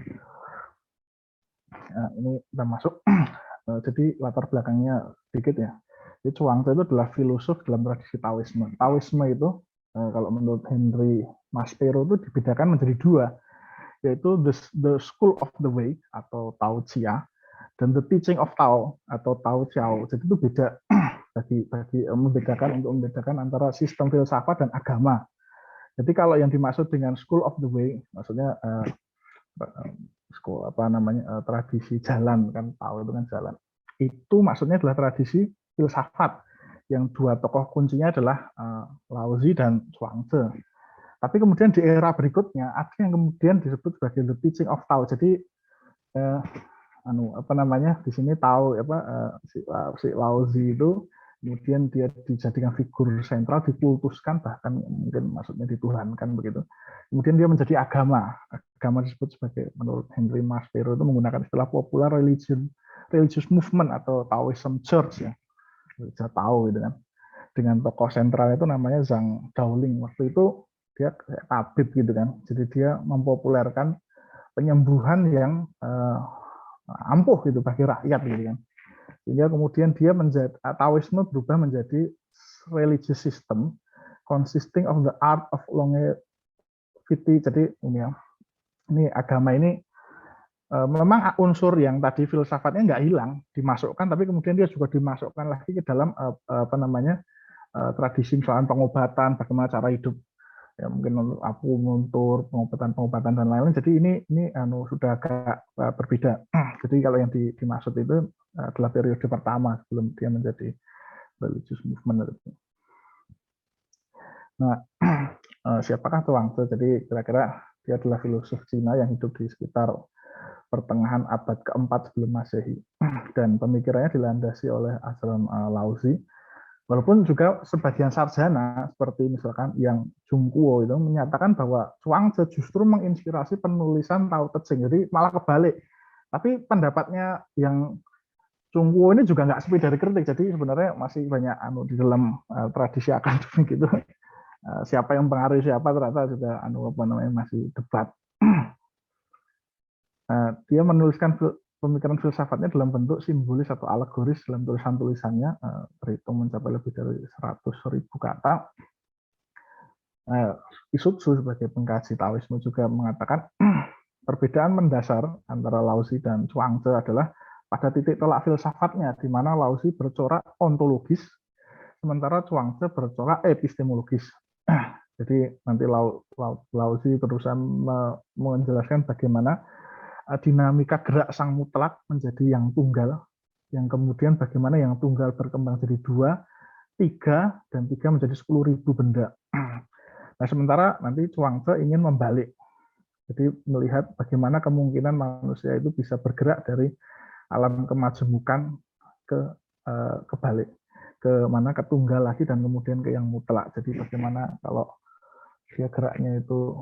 ini kita masuk. Jadi latar belakangnya sedikit ya. Jadi Zhuangzi itu adalah filosof dalam tradisi Taoisme. Taoisme itu kalau menurut Henry Maspero itu dibedakan menjadi dua, yaitu the school of the way atau Tao Chia dan the teaching of Tao atau Tao Chiao. Jadi itu beda bagi membedakan antara sistem filsafat dan agama. Jadi kalau yang dimaksud dengan school of the way, maksudnya school apa namanya, tradisi jalan kan, Tao itu kan jalan. Itu maksudnya adalah tradisi filsafat yang dua tokoh kuncinya adalah Laozi dan Zhuangzi. Tapi kemudian di era berikutnya ada yang kemudian disebut sebagai the teaching of Tao. Jadi apa namanya di sini Tao si Laozi itu kemudian dia dijadikan figur sentral, dikultuskan, bahkan mungkin maksudnya dituhankan begitu. Kemudian dia menjadi agama. Agama disebut sebagai, menurut Henry Maspero itu menggunakan istilah popular religious movement atau Taoism Church ya. Gereja Tao gitu kan. Dengan tokoh sentral itu namanya Zhang Daoling. Waktu itu dia kayak tabib gitu kan. Jadi dia mempopulerkan penyembuhan yang ampuh gitu bagi rakyat gitu kan. Sehingga kemudian dia menjadi Taoisme berubah menjadi religious system consisting of the art of longevity. Jadi ini agama ini memang unsur yang tadi filsafatnya nggak hilang, dimasukkan, tapi kemudian dia juga dimasukkan lagi ke dalam tradisi misalnya pengobatan, bagaimana cara hidup, ya mungkin akupuntur, pengobatan dan lain-lain. Jadi ini sudah agak berbeda. Jadi kalau yang dimaksud itu adalah periode pertama sebelum dia menjadi religious movement. Nah, siapakah Zhuangzi? Jadi kira-kira dia adalah filosof Cina yang hidup di sekitar pertengahan abad keempat sebelum Masehi, dan pemikirannya dilandasi oleh ajaran Laozi. Walaupun juga sebagian sarjana seperti misalkan yang Zhongguo itu menyatakan bahwa Zhuangzi justru menginspirasi penulisan Tao Te Ching, jadi malah kebalik. Tapi pendapatnya yang Zhongguo ini juga nggak sepi dari kritik, jadi sebenarnya masih banyak di dalam tradisi akademik itu siapa yang mempengaruhi siapa ternyata juga masih debat. Dia menuliskan pemikiran filsafatnya dalam bentuk simbolis atau alegoris dalam tulisan-tulisannya, terhitung mencapai lebih dari 100.000 kata. Isutsu sebagai pengkaji Taoisme juga mengatakan perbedaan mendasar antara Laozi dan Zhuangzi adalah pada titik tolak filsafatnya, di mana Laozi bercorak ontologis, sementara Zhuangzi bercorak epistemologis. Jadi nanti Laozi berusaha menjelaskan bagaimana dinamika gerak sang mutlak menjadi yang tunggal, yang kemudian bagaimana yang tunggal berkembang jadi 2, 3, dan 3 menjadi 10.000 benda. Nah, sementara nanti Zhuangzi ingin membalik, jadi melihat bagaimana kemungkinan manusia itu bisa bergerak dari alam kemajemukan ke balik, ke mana ke tunggal lagi dan kemudian ke yang mutlak. Jadi bagaimana kalau dia geraknya itu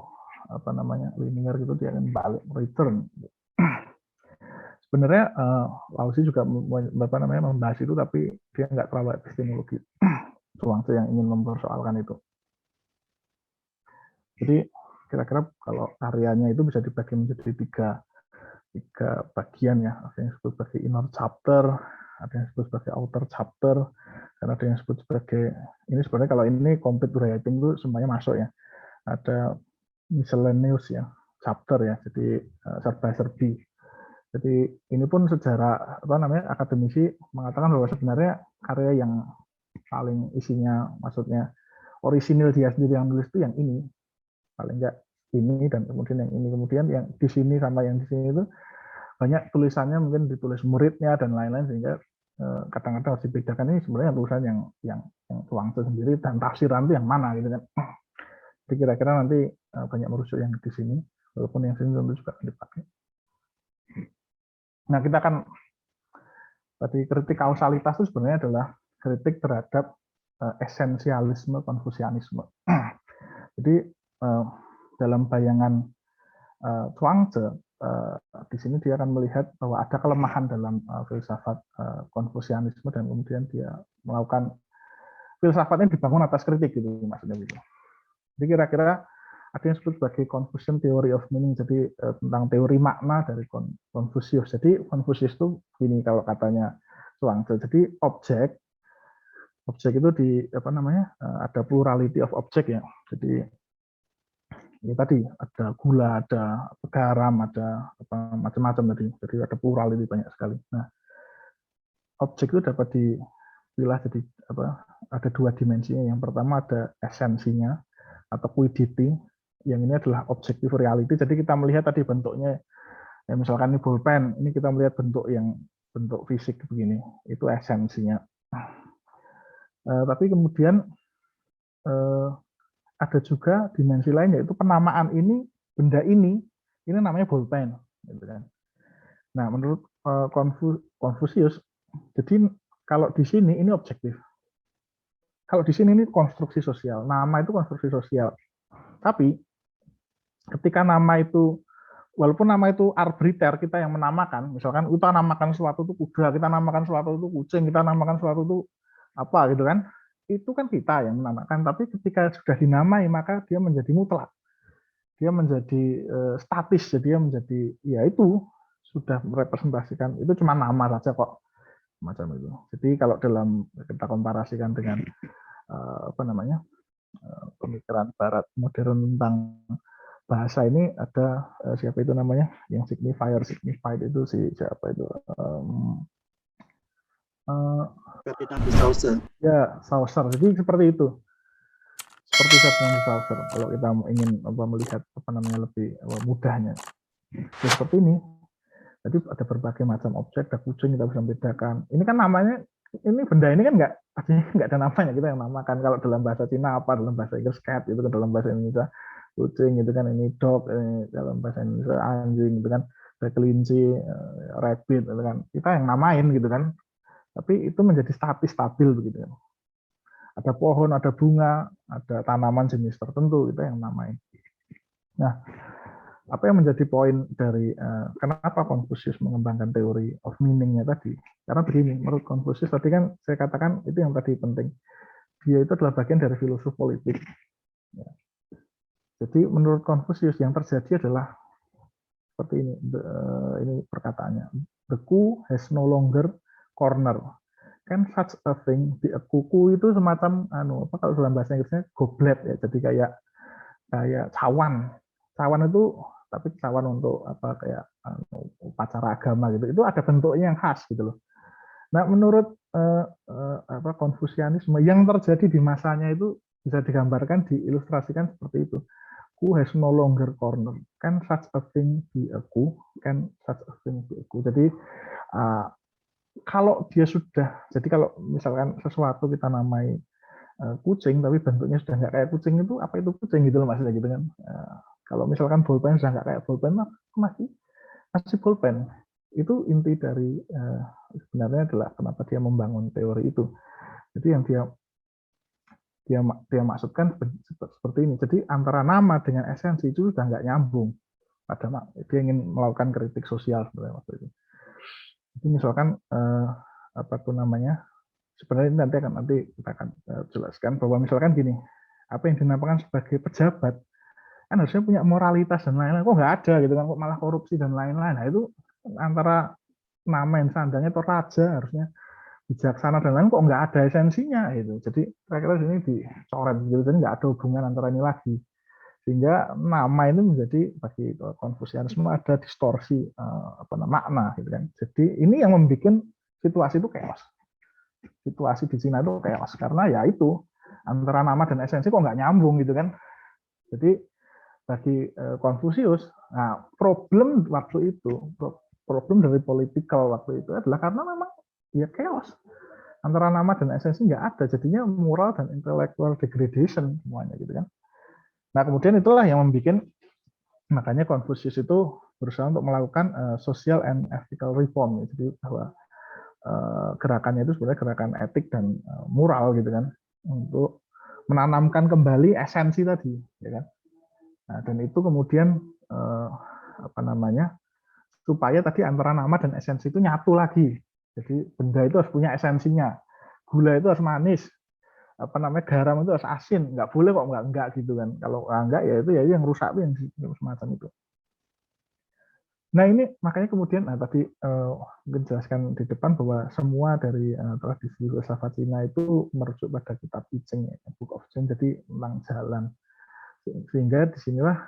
linear gitu, dia akan balik, return. Sebenarnya Laozi juga membahas itu, tapi dia nggak terlalu epistemologi. Zhuangzi yang ingin mempersoalkan itu. Jadi kira-kira kalau karyanya itu bisa dibagi menjadi tiga bagian ya. Ada yang disebut sebagai inner chapter, ada yang disebut sebagai outer chapter, dan ada yang disebut sebagai, ini sebenarnya kalau ini complete writing itu semuanya masuk ya. Ada miscellaneous ya, chapter ya, jadi serba-serbi. Jadi ini pun secara akademisi mengatakan bahwa sebenarnya karya yang paling isinya, maksudnya orisinil dia sendiri yang nulis itu yang ini, paling enggak ini, dan kemudian yang ini, kemudian yang di sini sama yang di sini itu banyak tulisannya mungkin ditulis muridnya dan lain-lain, sehingga kadang-kadang harus dibedakan ini sebenarnya tulisan yang Zhuangzi sendiri dan tafsiran itu yang mana gitu kan. Jadi kira-kira nanti banyak merujuk yang di sini, walaupun yang sini tentu juga dipakai. Nah, kita akan tadi kritik kausalitas itu sebenarnya adalah kritik terhadap esensialisme konfusianisme. Jadi dalam bayangan Zhuangzi, di sini dia akan melihat bahwa ada kelemahan dalam filsafat konfusianisme, dan kemudian dia melakukan filsafatnya dibangun atas kritik gitu maksudnya gitu. Jadi kira-kira ada yang disebut sebagai Confucian Theory of Meaning, jadi tentang teori makna dari Confucius. Jadi Confucius itu ini kalau katanya Zhuangzi, jadi objek itu ada plurality of object ya. Jadi ya tadi ada gula, ada garam, ada macam-macam tadi. Jadi ada plurality banyak sekali. Nah, objek itu dapat dipilah jadi ada 2 dimensinya. Yang pertama ada esensinya atau quiddity. Yang ini adalah objective reality. Jadi kita melihat tadi bentuknya, ya misalkan ini bolpen, ini kita melihat bentuk fisik begini, itu esensinya. Tapi kemudian ada juga dimensi lain, yaitu penamaan ini, benda ini namanya bolpen. Gitu kan. Nah, menurut Confucius, jadi kalau di sini ini objektif. Kalau di sini ini konstruksi sosial. Nama itu konstruksi sosial. Tapi ketika nama itu, walaupun nama itu arbitrary, kita yang menamakan, misalkan kita namakan sesuatu itu kuda, kita namakan sesuatu itu kucing, kita namakan sesuatu itu apa gitu kan, itu kan kita yang menamakan. Tapi ketika sudah dinamai, maka dia menjadi mutlak, dia menjadi statis, jadi dia menjadi, ya itu sudah merepresentasikan, itu cuma nama saja kok, semacam itu. Jadi kalau dalam kita komparasikan dengan pemikiran Barat modern tentang bahasa ini, ada siapa itu namanya yang signified itu siapa itu Ferdinand de Saussure. ya, Saussure. Jadi seperti itu, seperti Ferdinand de Saussure. Kalau kita ingin melihat lebih mudahnya, ya seperti ini. Jadi ada berbagai macam objek, ada kucing, kita bisa membedakan. Ini kan namanya, ini benda ini kan nggak ada namanya, kita yang namakan. Kalau dalam bahasa Cina apa, dalam bahasa Inggris cat, itu kan, dalam bahasa Indonesia kucing, itu kan, ini dog, ini dalam bahasa Indonesia anjing, itu kan, ada kelinci, rabbit, itu kan, kita yang namain gitu kan. Tapi itu menjadi stabil begitu kan. Ada pohon, ada bunga, ada tanaman jenis tertentu, kita yang namain. Nah, apa yang menjadi poin dari kenapa Konfusius mengembangkan teori of meaning-nya tadi? Karena begini, menurut Konfusius tadi kan saya katakan itu yang tadi penting. Dia itu adalah bagian dari filosof politik. Ya. Jadi menurut Konfusius yang terjadi adalah seperti ini. Ini perkataannya. The coup has no longer corner. Can such a thing be a kuku itu semacam kalau dalam bahasa Inggrisnya goblet ya. Jadi kayak cawan. Cawan itu tapi cawan untuk kayak upacara agama gitu, itu ada bentuknya yang khas gitu loh. Nah, menurut Konfusianisme yang terjadi di masanya itu bisa digambarkan, diilustrasikan seperti itu. Coup has no longer corner. Can such a thing be a coup? Can such a thing be a coup? Jadi kalau dia sudah, jadi kalau misalkan sesuatu kita namai kucing tapi bentuknya sudah nggak kayak kucing, itu apa itu kucing gitu loh maksudnya gitu kan. Kalau misalkan bolpen sudah nggak kayak bolpen, masih bolpen. Itu inti dari sebenarnya adalah kenapa dia membangun teori itu. Jadi yang dia maksudkan seperti ini. Jadi antara nama dengan esensi itu sudah nggak nyambung. Dia ingin melakukan kritik sosial sebenarnya waktu itu. Jadi misalkan sebenarnya nanti kita akan jelaskan bahwa misalkan gini, apa yang dinamakan sebagai pejabat kan harusnya punya moralitas dan lain-lain, kok nggak ada gitu kan, kok malah korupsi dan lain-lain. Nah itu antara nama yang seandainya itu raja harusnya bijaksana dan lain, kok nggak ada esensinya gitu. Jadi kira-kira sini dicoret gitu, jadi nggak ada hubungan antara ini lagi, sehingga nama ini menjadi bagi Konfusianisme ada distorsi makna gitu kan. Jadi ini yang membuat situasi itu chaos. Situasi di Cina itu chaos karena ya itu antara nama dan esensi kok nggak nyambung gitu kan. Jadi bagi Konfusius, nah problem waktu itu, problem dari politikal waktu itu adalah karena memang ya chaos antara nama dan esensi nggak ada, jadinya moral dan intellectual degradation semuanya gitu kan. Nah kemudian itulah yang membuat, makanya Konfusius itu berusaha untuk melakukan social and ethical reform, jadi bahwa gerakannya itu sebenarnya gerakan etik dan moral gitu kan, untuk menanamkan kembali esensi tadi, ya kan. Nah, dan itu kemudian supaya tadi antara nama dan esensi itu nyatu lagi. Jadi benda itu harus punya esensinya. Gula itu harus manis. Garam itu harus asin. Nggak boleh kok enggak gitu kan. Kalau enggak ya itu ya yang rusak yang semacam itu. Nah ini makanya kemudian tadi mungkin jelaskan di depan bahwa semua dari tradisi filsafat Cina itu merujuk pada kitab I Ching, Book of Ching, jadi tentang jalan. Sehingga disinilah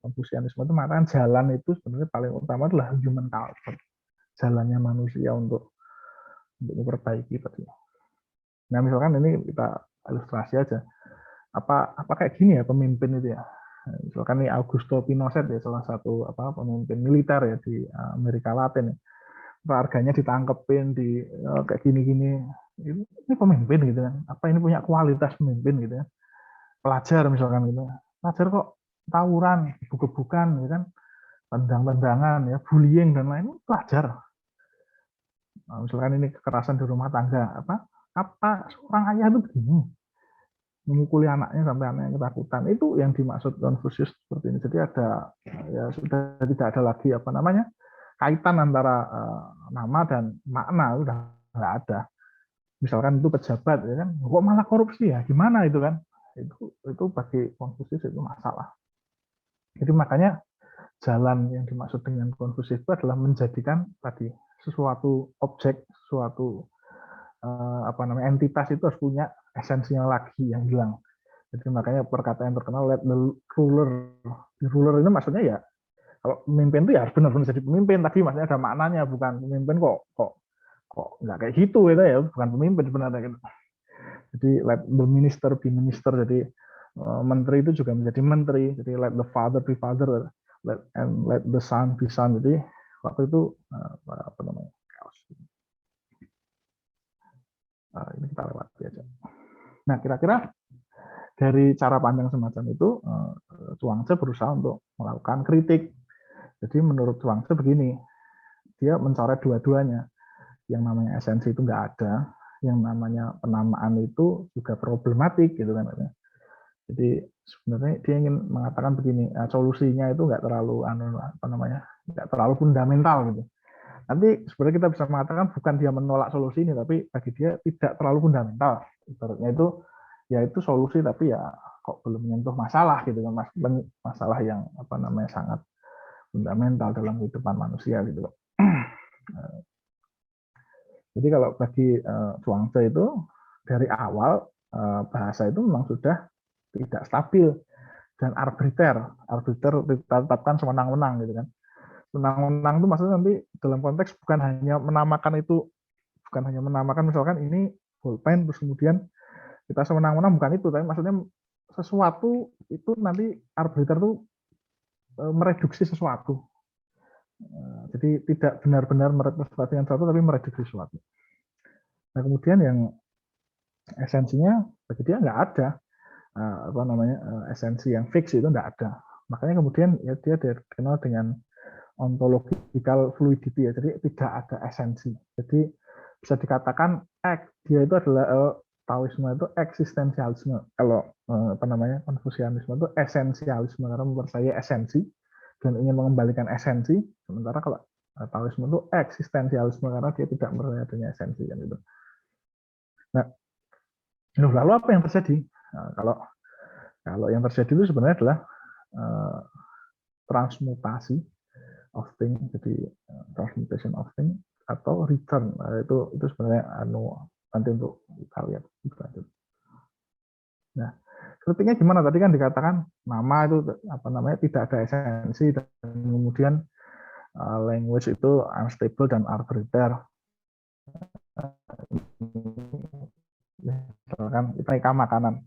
Konfusianisme itu mengatakan jalan itu sebenarnya paling utama adalah human culture, jalannya manusia untuk memperbaiki tadi. Nah misalkan ini kita ilustrasi aja, apa kayak gini ya pemimpin itu ya. Misalkan ini Augusto Pinochet ya, salah satu pemimpin militer ya di Amerika Latin ya. Warganya ditangkepin di kayak gini-gini, ini pemimpin gitu kan. Apa ini punya kualitas pemimpin gitu ya. Pelajar misalkan gitu, pelajar kok tawuran, gebuk-gebukan, gitu kan, tendang-tendangan, ya, bullying dan lain, pelajar. Nah, misalkan ini kekerasan di rumah tangga, apa seorang ayah itu begini, memukuli anaknya sampai anaknya ketakutan, itu yang dimaksud Konfusius seperti ini. Jadi ada ya sudah tidak ada lagi kaitan antara nama dan makna, sudah nggak ada. Misalkan itu pejabat, ya kan, kok malah korupsi ya, gimana itu kan? Itu bagi Konfusius itu masalah. Jadi makanya jalan yang dimaksud dengan Konfusius itu adalah menjadikan tadi sesuatu objek, suatu entitas itu harus punya esensinya lagi yang hilang. Jadi makanya perkataan yang terkenal let the ruler. The ruler itu maksudnya ya kalau pemimpin itu ya harus benar-benar jadi pemimpin. Tadi maksudnya ada maknanya, bukan pemimpin kok nggak kayak gitu gitu ya, bukan pemimpin sebenarnya gitu. Jadi let the minister be minister. Jadi menteri itu juga menjadi menteri. Jadi let the father be father, let the son be son. Jadi waktu itu apa namanya? Ini kita lewati aja. Nah, kira-kira dari cara pandang semacam itu, Zhuangzi berusaha untuk melakukan kritik. Jadi menurut Zhuangzi begini, dia mencoret dua-duanya. Yang namanya esensi itu nggak ada, yang namanya penamaan itu juga problematik gitu kan. Jadi sebenarnya dia ingin mengatakan begini, solusinya itu nggak terlalu nggak terlalu fundamental gitu. Nanti sebenarnya kita bisa mengatakan bukan dia menolak solusi ini, tapi bagi dia tidak terlalu fundamental. Ibaratnya itu ya itu solusi, tapi ya kok belum menyentuh masalah gitu kan, masalah yang sangat fundamental dalam kehidupan manusia gitu. Jadi kalau bagi Zhuangzi itu dari awal bahasa itu memang sudah tidak stabil dan arbiter ditetapkan sewenang-wenang gitu kan. Menang-menang itu maksudnya nanti dalam konteks bukan hanya menamakan misalkan ini pulpen terus kemudian kita sewenang-wenang, bukan itu, tapi maksudnya sesuatu itu nanti arbiter itu mereduksi sesuatu. Jadi tidak benar-benar merepresentasikan sesuatu tapi mereduksi sesuatu. Nah, kemudian yang esensinya bagi dia nggak ada esensi yang fix, itu nggak ada. Makanya kemudian ya dia dikenal dengan ontological fluidity ya, jadi tidak ada esensi. Jadi bisa dikatakan dia itu adalah Taoisme itu eksistensialisme. Kalau Konfusianisme itu esensialisme karena mempercayai esensi dan ingin mengembalikan esensi. Sementara kalau Taoisme itu eksistensialisme karena dia tidak percaya adanya esensi kan itu. Nah, lalu apa yang terjadi? Nah, kalau yang terjadi itu sebenarnya adalah transmutasi of thing, jadi transmutation of thing atau return. Itu sebenarnya nanti untuk kita lihat. Nah, kritiknya gimana? Tadi kan dikatakan nama itu tidak ada esensi dan kemudian language itu unstable dan arbitrary. Misalkan kita makanan.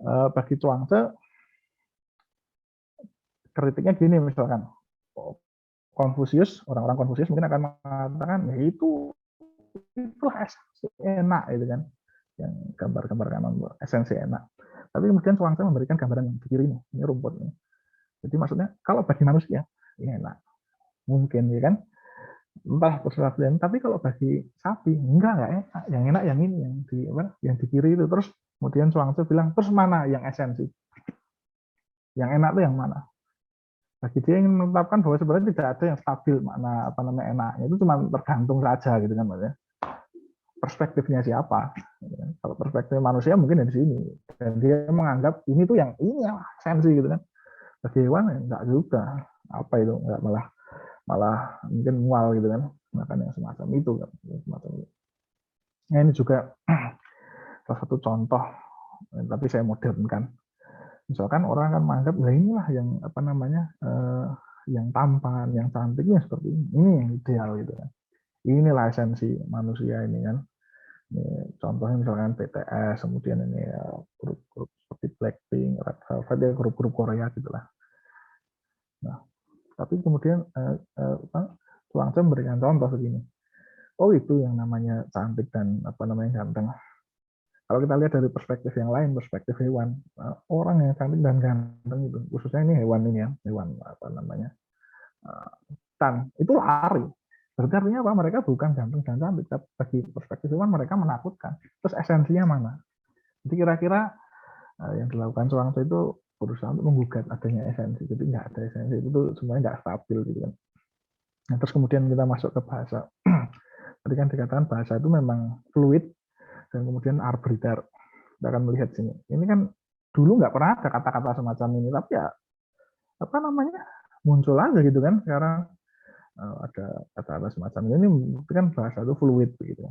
Bagi Zhuangzi kritiknya gini, misalkan Konfusius, orang-orang Konfusius mungkin akan mengatakan ya itulah esensi enak itu kan, yang gambar-gambar kanan esensi enak. Tapi kemudian Zhuangzi memberikan gambaran yang di kiri ini rumput ini. Jadi maksudnya kalau bagi manusia ini enak, mungkin ya kan, entah persoalan. Tapi kalau bagi sapi enggak enak, yang enak yang ini yang di kiri itu. Terus kemudian Zhuangzi bilang terus mana yang esensi, yang enak itu yang mana? Bagi dia ingin menetapkan bahwa sebenarnya tidak ada yang stabil makna enaknya, itu cuma tergantung saja gitu kan, maksudnya perspektifnya siapa. Kalau perspektif manusia mungkin dari sini dan dia menganggap ini tuh yang ini ya esensi gitu kan. Bagi hewan enggak juga, apa itu enggak, malah mungkin mual gitu kan, makan yang semacam itu kan, semacam itu. Nah, ini juga salah satu contoh, tapi saya modernkan. Misalkan orang akan menganggap, nah inilah yang yang tampan, yang cantiknya seperti ini yang ideal gitu kan. Inilah esensi manusia ini kan. Ini contohnya misalkan BTS, kemudian ini grup-grup seperti Blackpink, Red Velvet, ya grup-grup Korea gitulah. Nah, tapi kemudian Zhuangzi memberikan contoh begini. Oh, itu yang namanya cantik dan ganteng. Kalau kita lihat dari perspektif yang lain, perspektif hewan, orang yang cantik dan ganteng itu, khususnya ini hewan ini ya, hewan tan itu lari. Berarti artinya apa? Mereka bukan ganteng dan cantik, tapi bagi perspektif hewan mereka menakutkan. Terus esensinya mana? Jadi kira-kira yang dilakukan Zhuangzi itu berusaha untuk menggugat adanya esensi. Jadi nggak ada esensi, itu semuanya nggak stabil gitu kan. Nah, terus kemudian kita masuk ke bahasa. Tadi kan dikatakan bahasa itu memang fluid dan kemudian arbiter. Kita akan melihat sini. Ini kan dulu nggak pernah ada kata-kata semacam ini, tapi ya muncul aja gitu kan sekarang. ada kata-kata semacam ini kan bahasa itu fluid begitu.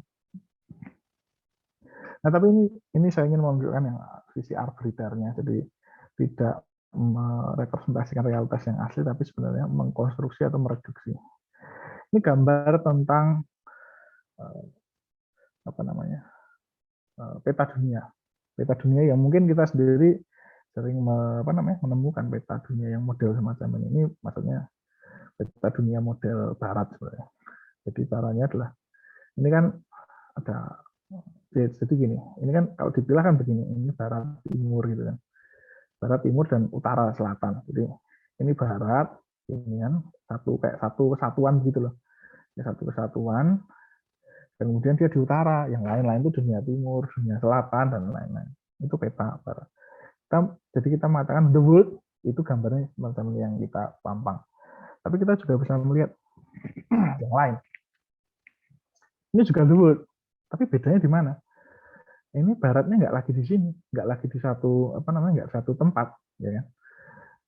Nah, tapi ini saya ingin menunjukkan yang sisi arbitrernya, jadi tidak merepresentasikan realitas yang asli, tapi sebenarnya mengkonstruksi atau mereduksi. Ini gambar tentang apa namanya peta dunia. Peta dunia yang mungkin kita sendiri sering menemukan peta dunia yang model semacam ini. Ini maksudnya peta dunia model barat sebenarnya. Jadi caranya adalah ini kan ada, jadi gini, ini kan kalau dipilah kan begini, ini barat timur gitu kan, barat timur dan utara selatan. Jadi ini barat, ini kan satu kesatuan gitu loh, ya, satu kesatuan. Dan kemudian dia di utara, yang lain-lain itu dunia timur, dunia selatan dan lain-lain. Itu peta barat. Jadi kita mengatakan the world itu gambarnya semacam yang kita pampang. Tapi kita juga bisa melihat yang lain. Ini juga the world. Tapi bedanya di mana? Ini baratnya nggak lagi di sini, nggak lagi di satu nggak satu tempat, ya kan?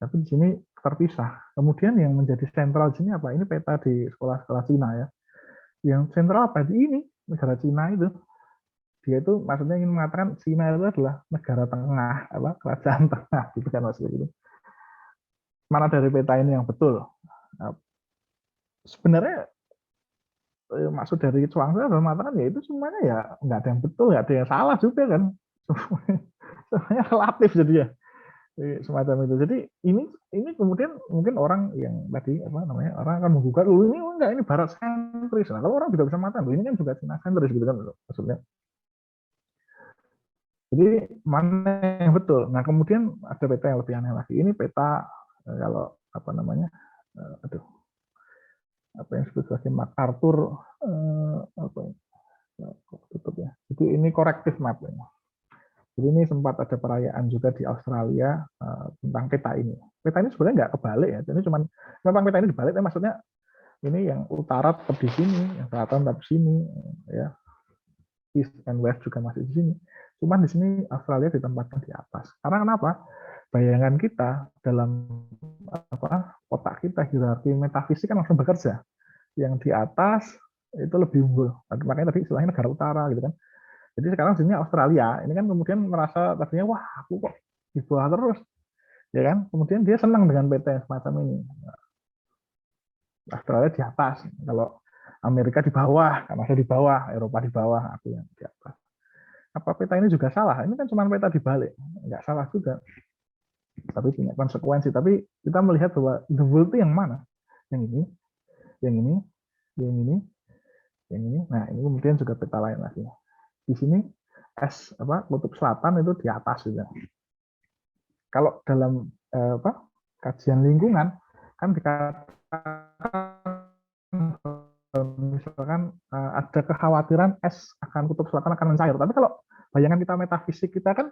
Tapi di sini terpisah. Kemudian yang menjadi sentral di sini apa? Ini peta di sekolah-sekolah Cina ya. Yang sentral apa? Di ini negara Cina itu. Dia itu maksudnya ingin mengatakan Cina itu adalah negara tengah, kerajaan tengah, gitu kan maksudnya gitu. Mana dari peta ini yang betul? Nah, sebenarnya maksud dari Chuang-Tzu adalah mengatakan ya itu semuanya ya nggak ada yang betul, nggak ada yang salah juga kan, semuanya relatif jadi ya semacam itu. Jadi ini kemudian mungkin orang yang tadi orang akan menggugat, ini enggak, ini barat sentris. Nah, kalau orang juga bisa mengatakan ini kan juga Cina sentris gitu kan maksudnya. Jadi mana yang betul? Nah kemudian ada peta yang lebih aneh lagi. Ini peta kalau apa yang disebut sebagai MacArthur tutup ya. Jadi ini corrective map ya. Jadi ini sempat ada perayaan juga di Australia tentang peta ini. Peta ini sebenarnya nggak kebalik ya. Jadi memang peta ini dibalik, tapi maksudnya ini yang utara tetap di sini, yang selatan tetap di sini, ya. East and West juga masih di sini. Cuman di sini Australia ditempatkan di atas. Karena kenapa? Bayangan kita dalam kotak kita hierarki metafisik kan langsung bekerja. Yang di atas itu lebih unggul. Makanya tadi istilahnya negara utara gitu kan. Jadi sekarang sini Australia, ini kan kemudian merasa tadinya wah aku kok di bawah terus, ya kan? Kemudian dia senang dengan peta yang semacam ini. Australia di atas, kalau Amerika di bawah, karena saya di bawah, Eropa di bawah, aku yang di atas. Apa peta ini juga salah? Ini kan cuma peta dibalik, nggak salah juga. Tapi punya konsekuensi. Tapi kita melihat bahwa the world itu yang mana? Yang ini, yang ini, yang ini, yang ini. Nah ini kemudian juga peta lain lagi. Di sini kutub selatan itu di atas juga. Kalau dalam kajian lingkungan kan dikatakan misalkan ada kekhawatiran es akan kutub selatan akan mencair. Tapi kalau bayangan kita metafisik kita kan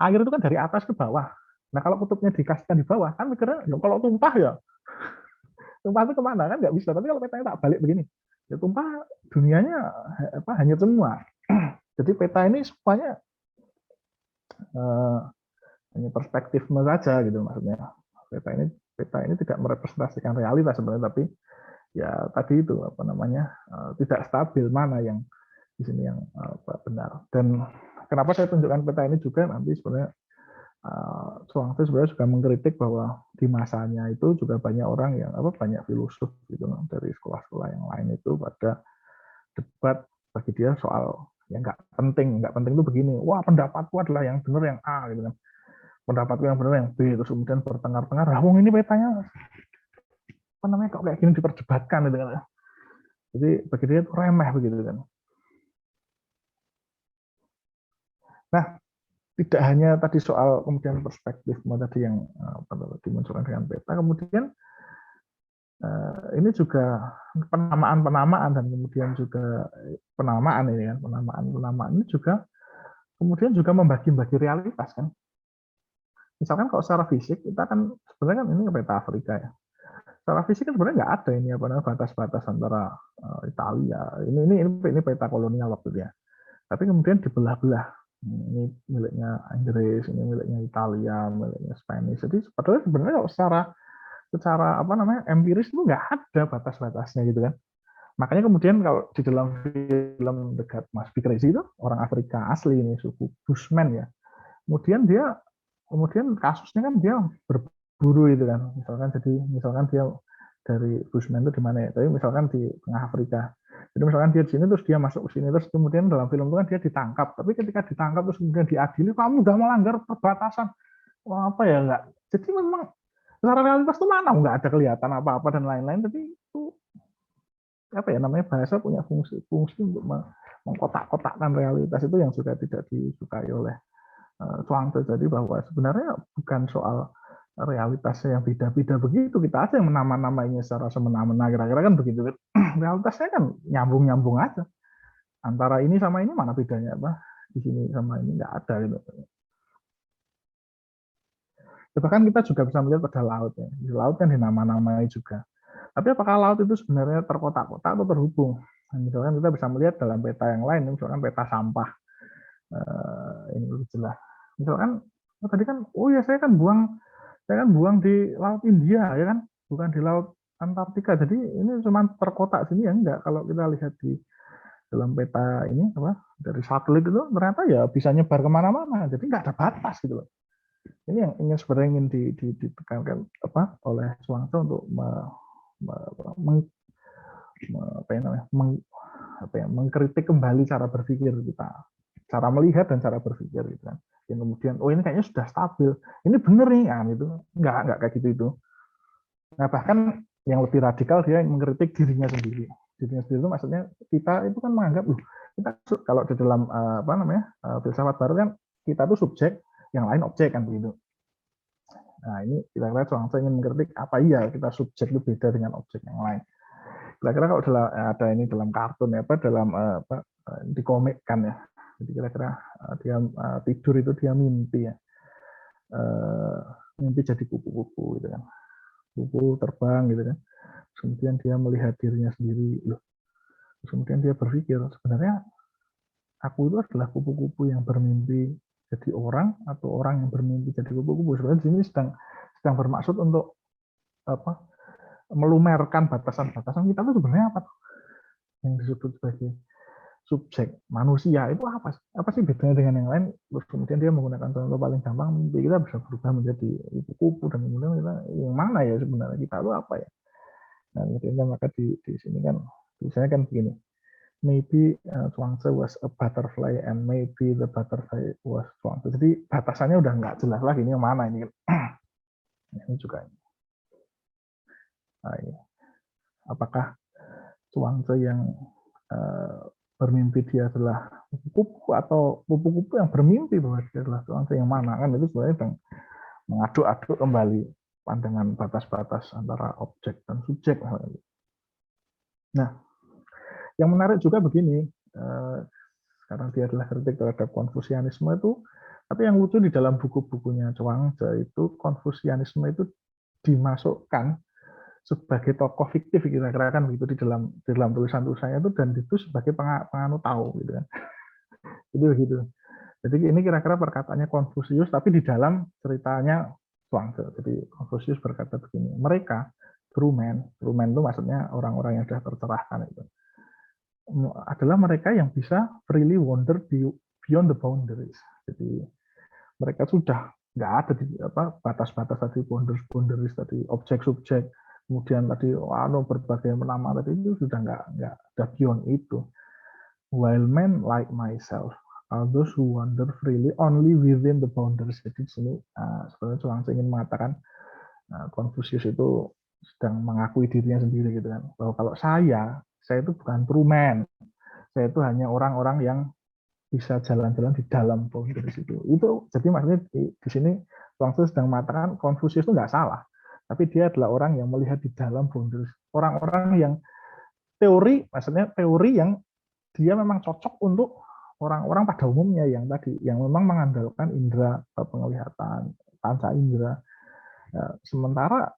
air itu kan dari atas ke bawah. Nah kalau kutubnya dikasihkan di bawah kan mikirnya kalau tumpah ya tumpah itu kemana kan nggak bisa. Tapi kalau petanya tak balik begini, ya tumpah dunianya hanyut semua. Jadi peta ini semuanya hanya perspektif saja gitu maksudnya. Peta ini tidak merepresentasikan realitas sebenarnya, tapi ya tadi itu tidak stabil mana yang di sini yang benar. Dan kenapa saya tunjukkan peta ini juga nanti sebenarnya Chuang-Tzu sebenarnya juga mengkritik bahwa di masanya itu juga banyak orang yang banyak filosof gitu dari sekolah-sekolah yang lain itu pada debat bagi dia soal yang nggak penting itu begini, wah pendapatku adalah yang benar yang A gitu kan, pendapatku yang benar yang B, terus kemudian bertengkar-tengkar, wong ini petanya kok kayak gini diperdebatkan gitu kan. Jadi bagi dia itu remeh begitu kan. Nah, tidak hanya tadi soal kemudian perspektif tadi yang dimunculkan dengan peta, kemudian ini juga penamaan dan kemudian juga penamaan ini kan, penamaan ini juga kemudian juga membagi-bagi realitas kan. Misalkan kalau secara fisik kita kan sebenarnya kan ini peta Afrika ya. Secara fisik kan sebenarnya nggak ada ini batas-batas antara Italia. Ini peta kolonial waktu itu ya. Tapi kemudian dibelah-belah. Ini miliknya Inggris, ini miliknya Italia, miliknya Spanish. Jadi padahal sebenarnya kalau secara secara apa namanya empiris itu nggak ada batas-batasnya gitu kan. Makanya kemudian kalau di dalam film The God Must Be Crazy itu orang Afrika asli ini suku Bushman ya. Kemudian kasusnya kan dia berburu itu kan. Misalkan dia dari Bushman itu di mana ya? Tapi misalkan di tengah Afrika. Jadi misalkan dia di sini terus dia masuk ke sini terus kemudian dalam film itu kan dia ditangkap. Tapi ketika ditangkap terus kemudian diadili, kamu udah melanggar perbatasan. Wah, apa ya enggak? Jadi memang secara realitas itu mana nggak ada kelihatan apa-apa dan lain-lain. Tapi itu apa ya namanya bahasa punya fungsi untuk mengkotak-kotakkan realitas itu yang juga tidak disukai oleh Chuang-Tzu. Jadi bahwa sebenarnya bukan soal realitasnya yang beda-beda begitu, kita aja yang menama-namainya secara semena-mena, kira-kira kan begitu. Realitasnya kan nyambung-nyambung aja. Antara ini sama ini mana bedanya apa? Di sini sama ini nggak ada gitu. Bahkan kita juga bisa melihat pada laut ya. Di laut kan dinama-namai juga. Tapi apakah laut itu sebenarnya terkotak-kotak atau terhubung? Misalkan kita bisa melihat dalam peta yang lain, misalkan peta sampah. Ini lebih jelas. Misalkan tadi kan, oh ya saya kan buang di laut India ya kan, bukan di laut Antartika. Jadi ini cuma terkotak sini ya enggak. Kalau kita lihat di dalam peta ini apa dari satelit itu ternyata ya bisa nyebar kemana-mana. Jadi nggak ada batas gitu loh. Ini yang ingin sebenarnya ingin ditekankan apa oleh Chuang-Tzu untuk mengkritik kembali cara berpikir kita, cara melihat dan cara berpikir gitu kan. Yang kemudian oh ini kayaknya sudah stabil, ini bener nih kan itu nggak kayak gitu itu. Nah bahkan yang lebih radikal dia mengkritik dirinya sendiri itu maksudnya kita itu kan menganggap kita kalau di dalam apa namanya filsafat baru kan kita tuh subjek, yang lain objek kan begitu. Nah ini kira-kira Chuang-Tzu ingin mengkritik apa iya kita subjek itu beda dengan objek yang lain. Kira-kira kalau ada ini dalam kartun ya apa dalam di komik kan ya. Jadi kira-kira dia tidur itu dia mimpi ya. Mimpi jadi kupu-kupu gitu kan. Kupu terbang gitu kan. Kemudian dia melihat dirinya sendiri loh. Kemudian dia berpikir sebenarnya aku itu adalah kupu-kupu yang bermimpi jadi orang atau orang yang bermimpi jadi kupu-kupu. Sebenarnya di sini sedang bermaksud untuk apa? Melumerkan batasan-batasan kita itu sebenarnya apa? Yang disebut sebagai subjek manusia itu apa sih bedanya dengan yang lain? Terus kemudian dia menggunakan contoh paling gampang, mimpi kita bisa berubah menjadi kupu-kupu dan kemudian kita yang mana ya sebenarnya kita itu apa ya? Nah, kemudian maka di sini kan tulisannya kan begini. Maybe Chuang-Tzu was a butterfly and maybe the butterfly was Chuang-Tzu. Jadi batasannya udah nggak jelas lagi ini yang mana ini. Ini juga ini. Nah, ini. Apakah Chuang-Tzu yang bermimpi dia adalah kupu-kupu atau kupu-kupu yang bermimpi bahwa dia adalah Chuang-Tzu yang mana kan itu sebenarnya mengaduk-aduk kembali pandangan batas-batas antara objek dan subjek. Nah, yang menarik juga begini, karena dia adalah kritik terhadap Konfusianisme itu, tapi yang lucu di dalam buku-bukunya Chuang-Tzu itu Konfusianisme itu dimasukkan sebagai tokoh fiktif kira-kira kan begitu di dalam tulisan-tulisannya itu dan itu sebagai penganut Tao gitu kan. Jadi begitu. Jadi ini kira-kira perkataannya Konfusius tapi di dalam ceritanya Chuang-Tzu. Jadi Konfusius berkata begini, mereka true men itu maksudnya orang-orang yang sudah tercerahkan itu adalah mereka yang bisa freely wander beyond the boundaries. Jadi mereka sudah nggak ada di batas-batas tadi boundaries tadi objek subjek kemudian tadi berbagai nama tadi itu sudah nggak ada beyond itu. While men like myself are those who wander freely only within the boundaries. Jadi di sini sebenarnya Chuang-Tzu ingin mengatakan Konfusius itu sedang mengakui dirinya sendiri gitu kan bahwa kalau saya itu bukan true man, saya itu hanya orang-orang yang bisa jalan-jalan di dalam boundaries itu. Jadi maksudnya di sini Chuang-Tzu sedang mengatakan Konfusius itu nggak salah, tapi dia adalah orang yang melihat di dalam boundaries. Orang-orang yang maksudnya teori yang dia memang cocok untuk orang-orang pada umumnya yang memang mengandalkan indera penglihatan, panca indera. Sementara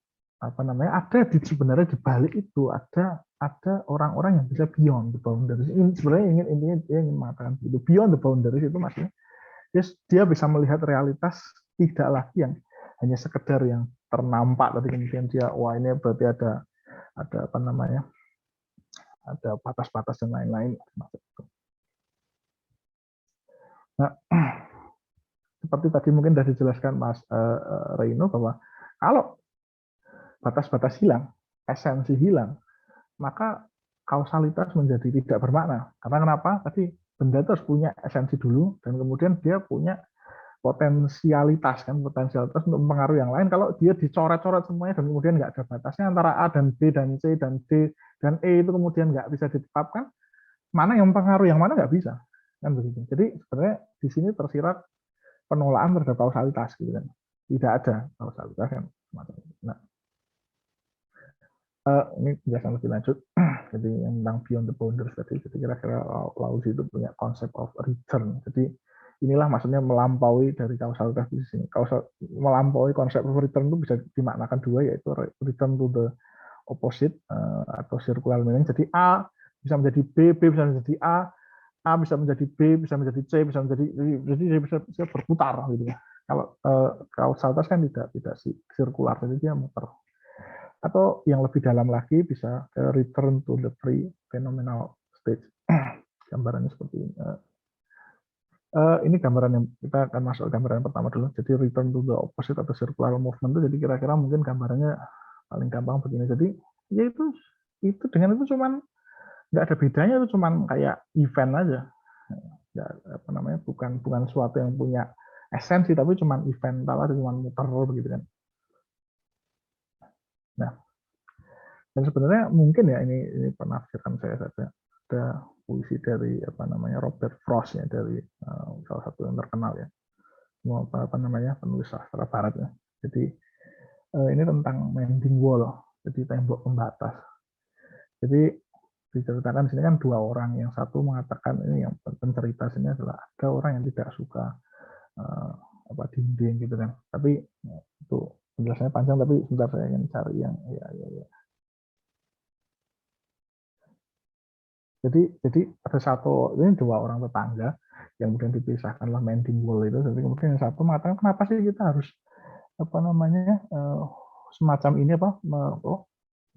ada sebenarnya di balik itu ada orang-orang yang bisa beyond the boundaries. Ini sebenarnya intinya dia ingin mengatakan itu beyond the boundaries itu maksudnya dia bisa melihat realitas tidak lagi yang hanya sekedar yang ternampak tadi, kemudian dia wah ini berarti ada apa namanya, ada batas-batas dan lain-lain. Nah, seperti tadi mungkin sudah dijelaskan Mas Reino bahwa kalau batas-batas hilang, esensi hilang, maka kausalitas menjadi tidak bermakna. Karena kenapa? Tadi benda itu harus punya esensi dulu, dan kemudian dia punya potensialitas untuk mempengaruhi yang lain. Kalau dia dicoret-coret semuanya dan kemudian nggak ada batasnya antara A dan B dan C dan D dan E itu kemudian nggak bisa ditetapkan, mana yang mempengaruhi yang mana nggak bisa, kan begitu. Jadi sebenarnya di sini tersirat penolakan terhadap kausalitas gitu kan. Tidak ada kausalitas kan semacam itu. Nah, ini penjelasan lebih lanjut. Jadi yang tentang beyond the boundaries tadi, jadi kira-kira Laozi itu punya konsep of return. Jadi inilah maksudnya melampaui dari kausalitas di sini. Melampaui konsep of return itu bisa dimaknakan dua, yaitu return to the opposite atau circular meaning. Jadi A bisa menjadi B, B bisa menjadi A bisa menjadi B, bisa menjadi C, bisa menjadi, jadi dia bisa berputar gitu ya. Kalau kausalitas kan tidak sirkular, jadi dia muter. Atau yang lebih dalam lagi bisa return to the pre-phenomenal stage. Gambarannya seperti ini. Ini gambaran yang kita akan masuk gambaran yang pertama dulu. Jadi return to the opposite atau circular movement itu jadi kira-kira mungkin gambarannya paling gampang begini. Jadi ya itu dengan itu cuman nggak ada bedanya, itu cuman kayak event aja. Ya, apa namanya, bukan suatu yang punya esensi, tapi cuman event, tahu cuman muter begitu kan. Nah, dan sebenarnya mungkin ya ini penafsiran saya saja. Ada puisi dari apa namanya Robert Frost ya, dari salah satu yang terkenal ya, apa namanya, penulis sastra barat ya. Jadi ini tentang mending wall, jadi tembok pembatas. Jadi diceritakan di sini kan dua orang, yang satu mengatakan, ini yang pencerita sini adalah ada orang yang tidak suka apa dinding gitu kan. Tapi itu penjelasannya panjang, tapi sebentar saya ingin cari yang ya. Jadi ada satu, ini dua orang tetangga yang kemudian dipisahkanlah mending wall itu. Jadi kemudian yang satu mengatakan, kenapa sih kita harus apa namanya semacam ini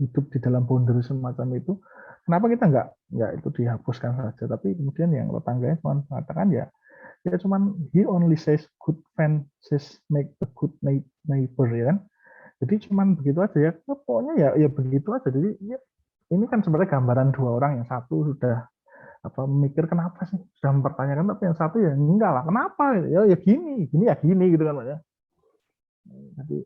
hidup di dalam boundary semacam itu? Kenapa kita nggak itu dihapuskan saja? Tapi kemudian yang tetangganya cuma mengatakan ya cuman he only says good fences make a good neighbor, ya kan? Jadi cuman begitu aja ya, pokoknya ya begitu aja. Jadi ya, ini kan sebenarnya gambaran dua orang, yang satu sudah mikir kenapa sih, sudah mempertanyakan, tapi yang satu ya enggak lah, kenapa ya gini gitu kan Pak ya. Jadi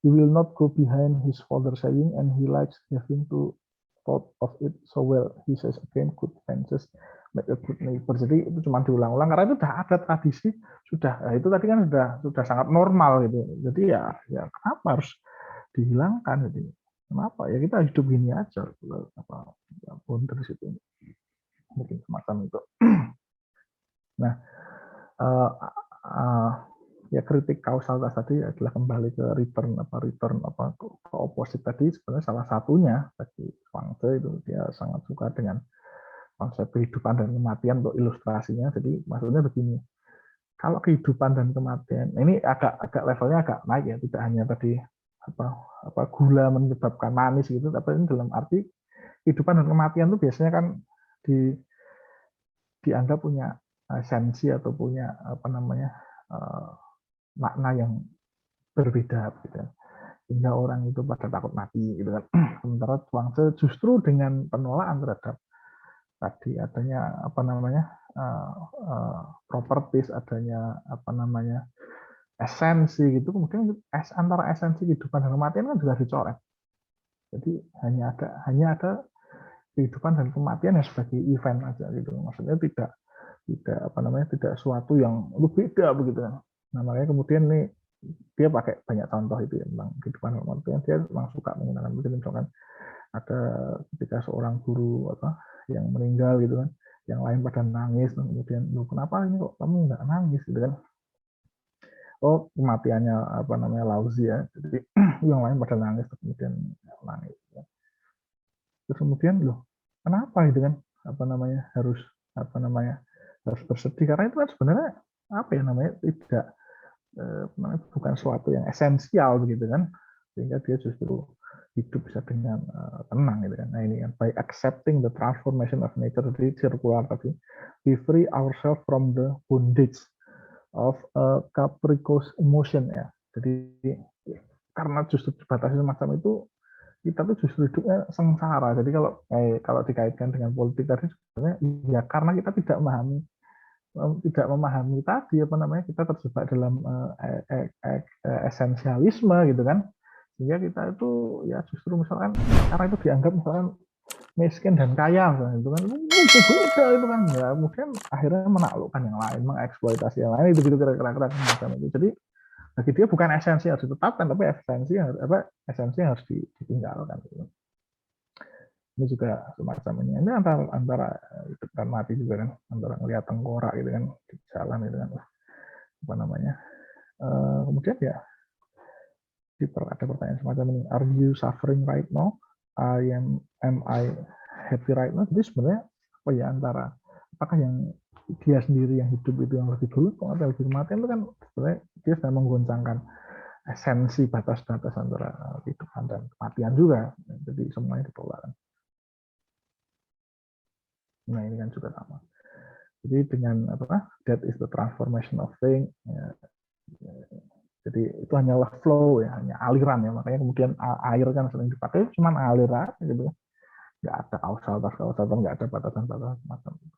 he will not go behind his father saying, and he likes having to thought of it so well. He says again, good fences make a good neighbor. Jadi itu cuma diulang-ulang karena itu sudah ada tradisi, sudah itu tadi kan sudah sangat normal gitu. Jadi ya kenapa harus dihilangkan? Jadi kenapa ya kita hidup gini aja, boundaries itu mungkin semacam itu. Nah, ya kritik kausalitas tadi adalah kembali ke return ke opposite tadi. Sebenarnya salah satunya bagi Zhuangzi itu dia sangat suka dengan konsep kehidupan dan kematian untuk ilustrasinya. Jadi maksudnya begini, kalau kehidupan dan kematian ini agak levelnya agak naik ya, tidak hanya tadi gula menyebabkan manis gitu, tapi ini dalam arti kehidupan dan kematian itu biasanya kan dianggap punya esensi atau punya makna yang berbeda gitu. Sehingga orang itu pada takut mati gitu kan. Sementara Zhuangzi justru dengan penolakan terhadap tadi adanya properties, adanya esensi gitu, kemudian antara esensi kehidupan dan kematian kan juga dicoret. Jadi hanya ada kehidupan dan kematian yang sebagai event aja gitu. Maksudnya tidak suatu yang beda begitu. Nah, makanya kemudian nih dia pakai banyak contoh itu ya, tentang kehidupan dan kematian. Dia memang suka menggunakan, misalkan ada ketika seorang guru yang meninggal gitu kan, yang lain pada nangis, kemudian kenapa ini kok kamu nggak nangis gitu kan? Oh, kematiannya Laozi ya. Jadi yang lain pada nangis, kemudian nangis. Terus kemudian kenapa gitu kan? Harus bersedih, karena itu kan sebenarnya apa ya namanya, tidak bukan suatu yang esensial begitu kan, sehingga dia justru hidup bisa dengan tenang gitu kan. Nah ini kan, by accepting the transformation of nature, jadi sirkular tadi, we free ourselves from the bondage of capricious emotion ya. Jadi karena justru dibatasi semacam itu, kita tuh justru hidupnya sengsara. Jadi kalau dikaitkan dengan politik tadi sebenarnya ya karena kita tidak memahami tadi apa namanya, kita terjebak dalam esensialisme gitu kan, sehingga kita itu ya justru misalkan karena itu dianggap misalkan miskin dan kaya misalkan, itu kan beda itu kan ya, kemudian akhirnya menaklukkan yang lain, mengeksploitasi yang lain, itu gitu kira-kira semacam itu. Jadi bagi dia bukan esensi yang harus ditetapkan, tapi esensi yang harus ditinggalkan gitu. Ini juga semacam ini antara hidup dan mati juga kan, antara ngelihat tengkorak gitu kan di jalan gitu kan, apa namanya, kemudian ya ada pertanyaan semacam ini, are you suffering right now, am I happy right now. Jadi sebenarnya apa ya, antara apakah yang dia sendiri yang hidup itu yang lebih dulu atau lebih kematian, itu kan sebenarnya dia sedang menggoncangkan esensi batas-batas antara kehidupan dan kematian juga, jadi semuanya ditolak. Nah ini kan juga sama. Jadi dengan apa? That is the transformation of thing. Ya, jadi itu hanyalah flow ya, hanya aliran ya. Makanya kemudian air kan sering dipakai cuman aliran gitu. Nggak ada kausalitas, nggak ada batasan-batasan semacam itu.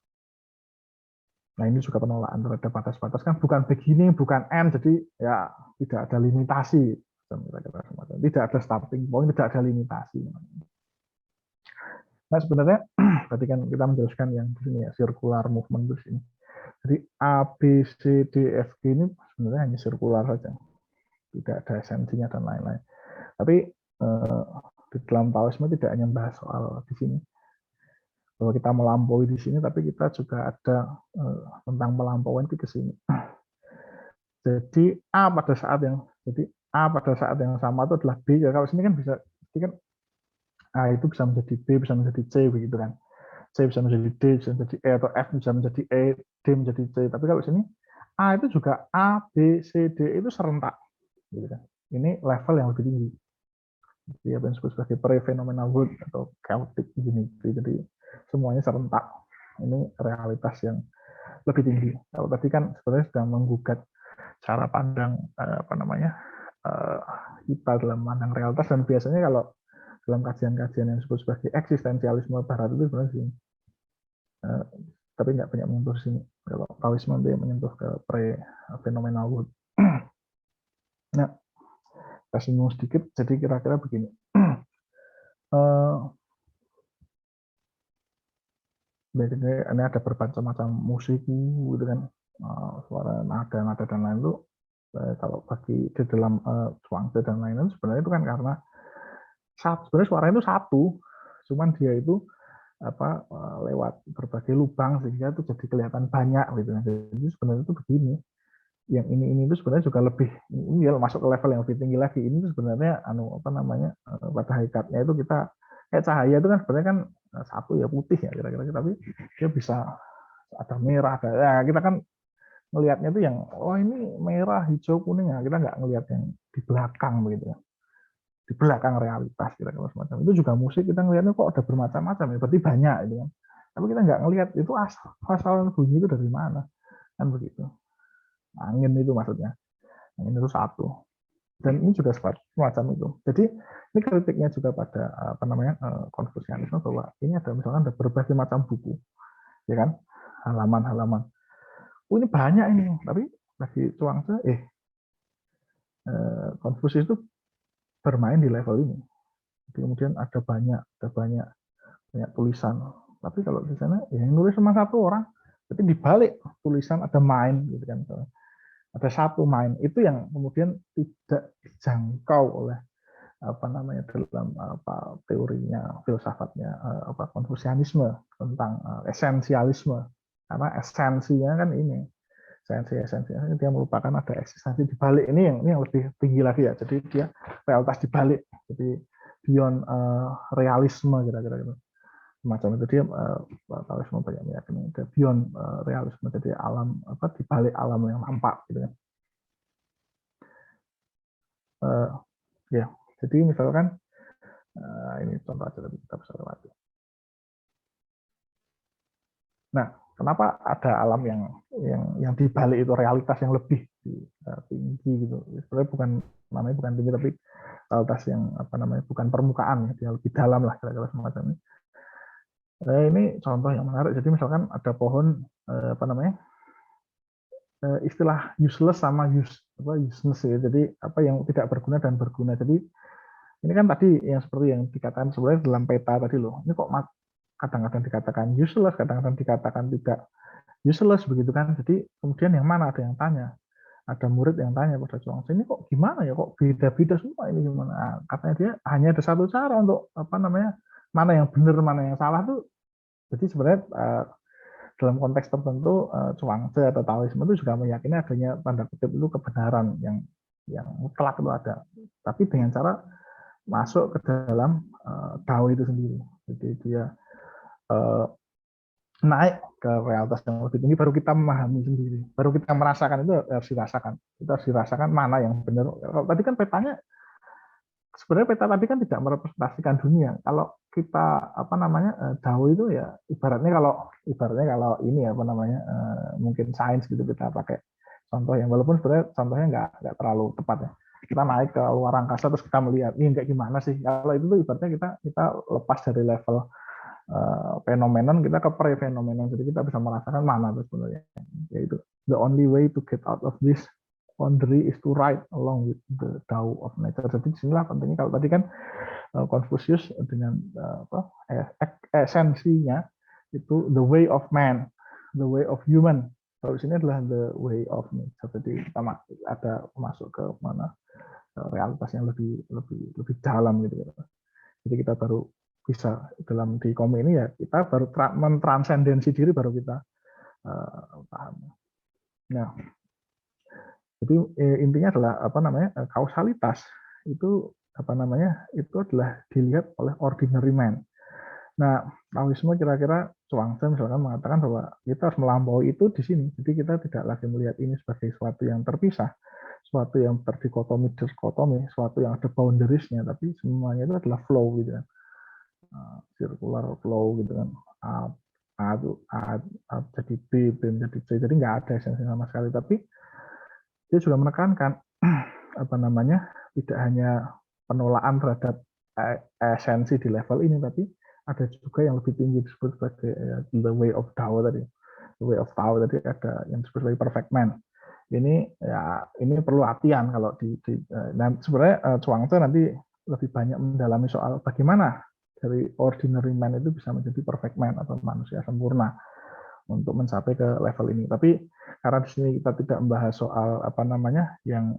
Nah ini juga penolakan terhadap batas-batas kan, bukan begini, bukan N, jadi ya tidak ada limitasi. Tidak ada starting point, tidak ada limitasi. Nah sebenarnya tadi kan kita menjelaskan yang di sini ya, circular movement di sini. Jadi A, B, C, D, F, G ini sebenarnya hanya sirkular saja, tidak ada esensinya dan lain-lain. Tapi di dalam Taoisme tidak hanya membahas soal di sini, bahwa kita melampaui di sini, tapi kita juga ada tentang melampauan itu ke sini. Jadi A pada saat yang sama itu adalah B. Ya kalau sini kan bisa, jadi kan A itu bisa menjadi B, bisa menjadi C begitu kan. C bisa menjadi D, bisa menjadi E, atau F bisa menjadi E, D menjadi C. Tapi kalau sini A itu juga A, B, C, D itu serentak. Gitu kan. Ini level yang lebih tinggi. Jadi apa yang disebut sebagai pre-phenomenal world atau chaotic unity. Jadi semuanya serentak. Ini realitas yang lebih tinggi. Kalau tadi kan sebenarnya sedang menggugat cara pandang kita dalam pandang realitas, dan biasanya kalau dalam kajian-kajian yang disebut sebagai eksistensialisme barat itu sebenarnya sini. Tapi nggak banyak menyentuh sini. Kalau Taoisme dia menyentuh ke pre-phenomenal world. Nah, kita singgung sedikit. Jadi kira-kira begini. Ini ada berbagai macam musik gitu kan, suara nada dan lain itu. Kalau bagi di dalam Zhuangzi dan lain-lain sebenarnya itu kan karena sebenarnya suara itu satu, cuman dia itu lewat berbagai lubang sehingga itu jadi kelihatan banyak gitu. Jadi sebenarnya itu begini, yang ini itu sebenarnya juga lebih, ini ya masuk ke level yang lebih tinggi lagi. Ini tuh sebenarnya pada hakikatnya itu kita kayak cahaya itu kan sebenarnya kan satu ya putih ya kira-kira, tapi dia bisa ada merah, ada ya, kita kan ngelihatnya itu yang ini merah, hijau, kuning ya, kita nggak ngelihat yang di belakang begitu ya. Di belakang realitas kira-kira semacam itu juga musik, kita ngelihatnya kok ada bermacam-macam ya, berarti banyak gitu kan. Tapi kita nggak ngelihat itu asal bunyi itu dari mana kan begitu. Angin itu maksudnya, angin itu satu, dan ini juga semacam itu. Jadi ini kritiknya juga pada Konfusianisme, bahwa ini ada misalkan ada berbagai macam buku, ya kan, halaman-halaman. Ini banyak ini, tapi bagi Zhuangzi Konfusius itu bermain di level ini. Jadi kemudian ada banyak tulisan. Tapi kalau di sana yang nulis cuma satu orang, tapi di balik tulisan ada mind gitu kan. Ada satu mind itu yang kemudian tidak dijangkau oleh dalam teorinya, filsafatnya Konfusianisme tentang esensialisme, karena esensinya kan ini esensinya dia merupakan ada eksistensi di balik ini yang lebih tinggi lagi ya. Jadi dia realitas di balik, jadi beyond realisme kira-kira gitu. semacam itu dia Taoisme banyak meyakini ada beyond realisme, jadi alam di balik alam yang nampak gitu kan. Ya, jadi misalkan ini contoh aja tapi kita bisa lewati. Nah, kenapa ada alam yang di balik itu realitas yang lebih tinggi gitu? Sebenarnya bukan tinggi tapi realitas yang bukan permukaan ya, dia lebih dalam lah kira-kira semacam ini. Ini contoh yang menarik. Jadi misalkan ada pohon istilah useless sama useless ya. Jadi apa yang tidak berguna dan berguna. Jadi ini kan tadi yang seperti yang dikatakan sebenarnya dalam peta tadi loh. Ini kok kadang-kadang dikatakan useless, kadang-kadang dikatakan tidak useless begitu kan. Jadi kemudian yang mana ada yang tanya. Ada murid yang tanya pada Chuang Tzu, ini kok gimana ya, kok beda-beda semua ini gimana? Nah, katanya dia hanya ada satu cara untuk mana yang benar, mana yang salah tuh. Jadi sebenarnya dalam konteks tertentu Chuang Tzu atau Taoisme itu juga meyakini adanya tanda kutip itu kebenaran yang mutlak itu ada. Tapi dengan cara masuk ke dalam Tao itu sendiri. Jadi dia naik ke realitas yang lebih tinggi, baru kita memahami sendiri, baru kita merasakan. Itu harus dirasakan. Kita harus dirasakan mana yang benar. Kalau tadi kan petanya, sebenarnya peta tadi kan tidak merepresentasikan dunia. Kalau kita Dao itu ya ibaratnya kalau ini mungkin sains gitu, kita pakai contoh yang walaupun sebenarnya contohnya nggak terlalu tepat ya. Kita naik ke luar angkasa terus kita melihat ini kayak gimana sih. Kalau itu tuh ibaratnya kita lepas dari level fenomenon, kita ke pre-fenomenon, jadi kita bisa merasakan mana itu sebenarnya. Yaitu the only way to get out of this boundary is to ride along with the Tao of nature. Jadi disinilah pentingnya. Kalau tadi kan Confucius dengan esensinya itu the way of man, the way of human. Kalau di sini adalah the way of nature. Jadi kita ada masuk ke mana realitas yang lebih dalam gitu. Jadi kita baru bisa dalam di komik ini ya kita baru mentransendensi diri, baru kita paham. Nah, jadi intinya adalah kausalitas itu itu adalah dilihat oleh ordinary man. Nah, Taoisme kira-kira Chuang Tzu misalkan mengatakan bahwa kita harus melampaui itu di sini. Jadi kita tidak lagi melihat ini sebagai sesuatu yang terpisah, sesuatu yang terdikotomi, sesuatu yang ada boundariesnya, tapi semuanya itu adalah flow gitu kan. Circular flow gitu kan, A jadi B menjadi C, jadi nggak ada esensi sama sekali. Tapi dia juga menekankan tidak hanya penolakan terhadap esensi di level ini, tapi ada juga yang lebih tinggi disebut sebagai the way of Tao tadi. The way of Tao tadi ada yang disebut sebagai perfect man. Ini perlu latihan kalau sebenarnya Chuang Tzu nanti lebih banyak mendalami soal bagaimana dari ordinary man itu bisa menjadi perfect man atau manusia sempurna untuk mencapai ke level ini. Tapi karena di sini kita tidak membahas soal yang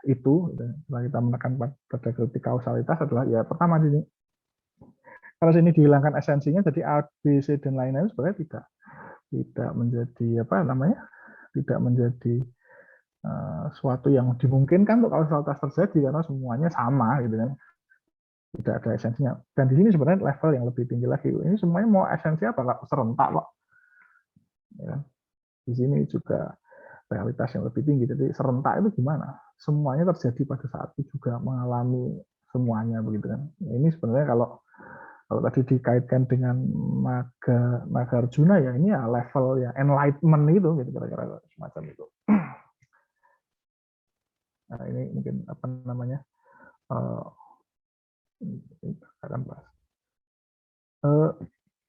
itu, setelah kita menekan pada kritik kausalitas adalah ya pertama ini kalau sini dihilangkan esensinya, jadi A, B, C dan lain-lain sebenarnya tidak menjadi tidak menjadi suatu yang dimungkinkan untuk kausalitas terjadi karena semuanya sama gitu kan. Tidak ada esensinya. Dan di sini sebenarnya level yang lebih tinggi lagi. Ini semuanya mau esensi apa? Serentak kok. Ya. Di sini juga realitas yang lebih tinggi. Jadi serentak itu gimana? Semuanya terjadi pada saat itu juga mengalami semuanya begitu kan. Nah, ini sebenarnya kalau tadi dikaitkan dengan naga Arjuna ya ini ya level ya enlightenment itu gitu kira-kira semacam itu. Nah, ini mungkin akan bahas.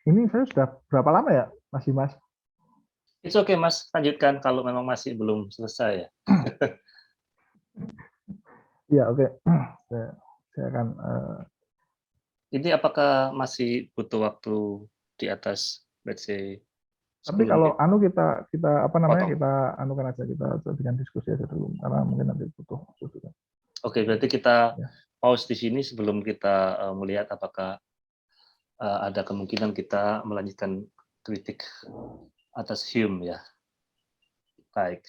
Ini saya sudah berapa lama ya, Mas Dimas? It's okay, Mas. Lanjutkan kalau memang masih belum selesai ya. Ya, oke. Saya akan. Ini apakah masih butuh waktu di atas, let's say, tapi kalau kita kita anukan aja, kita jadikan diskusi aja dulu karena mungkin nanti butuh. Oke, berarti kita pause di sini sebelum kita melihat apakah ada kemungkinan kita melanjutkan kritik atas Hume ya. Baik.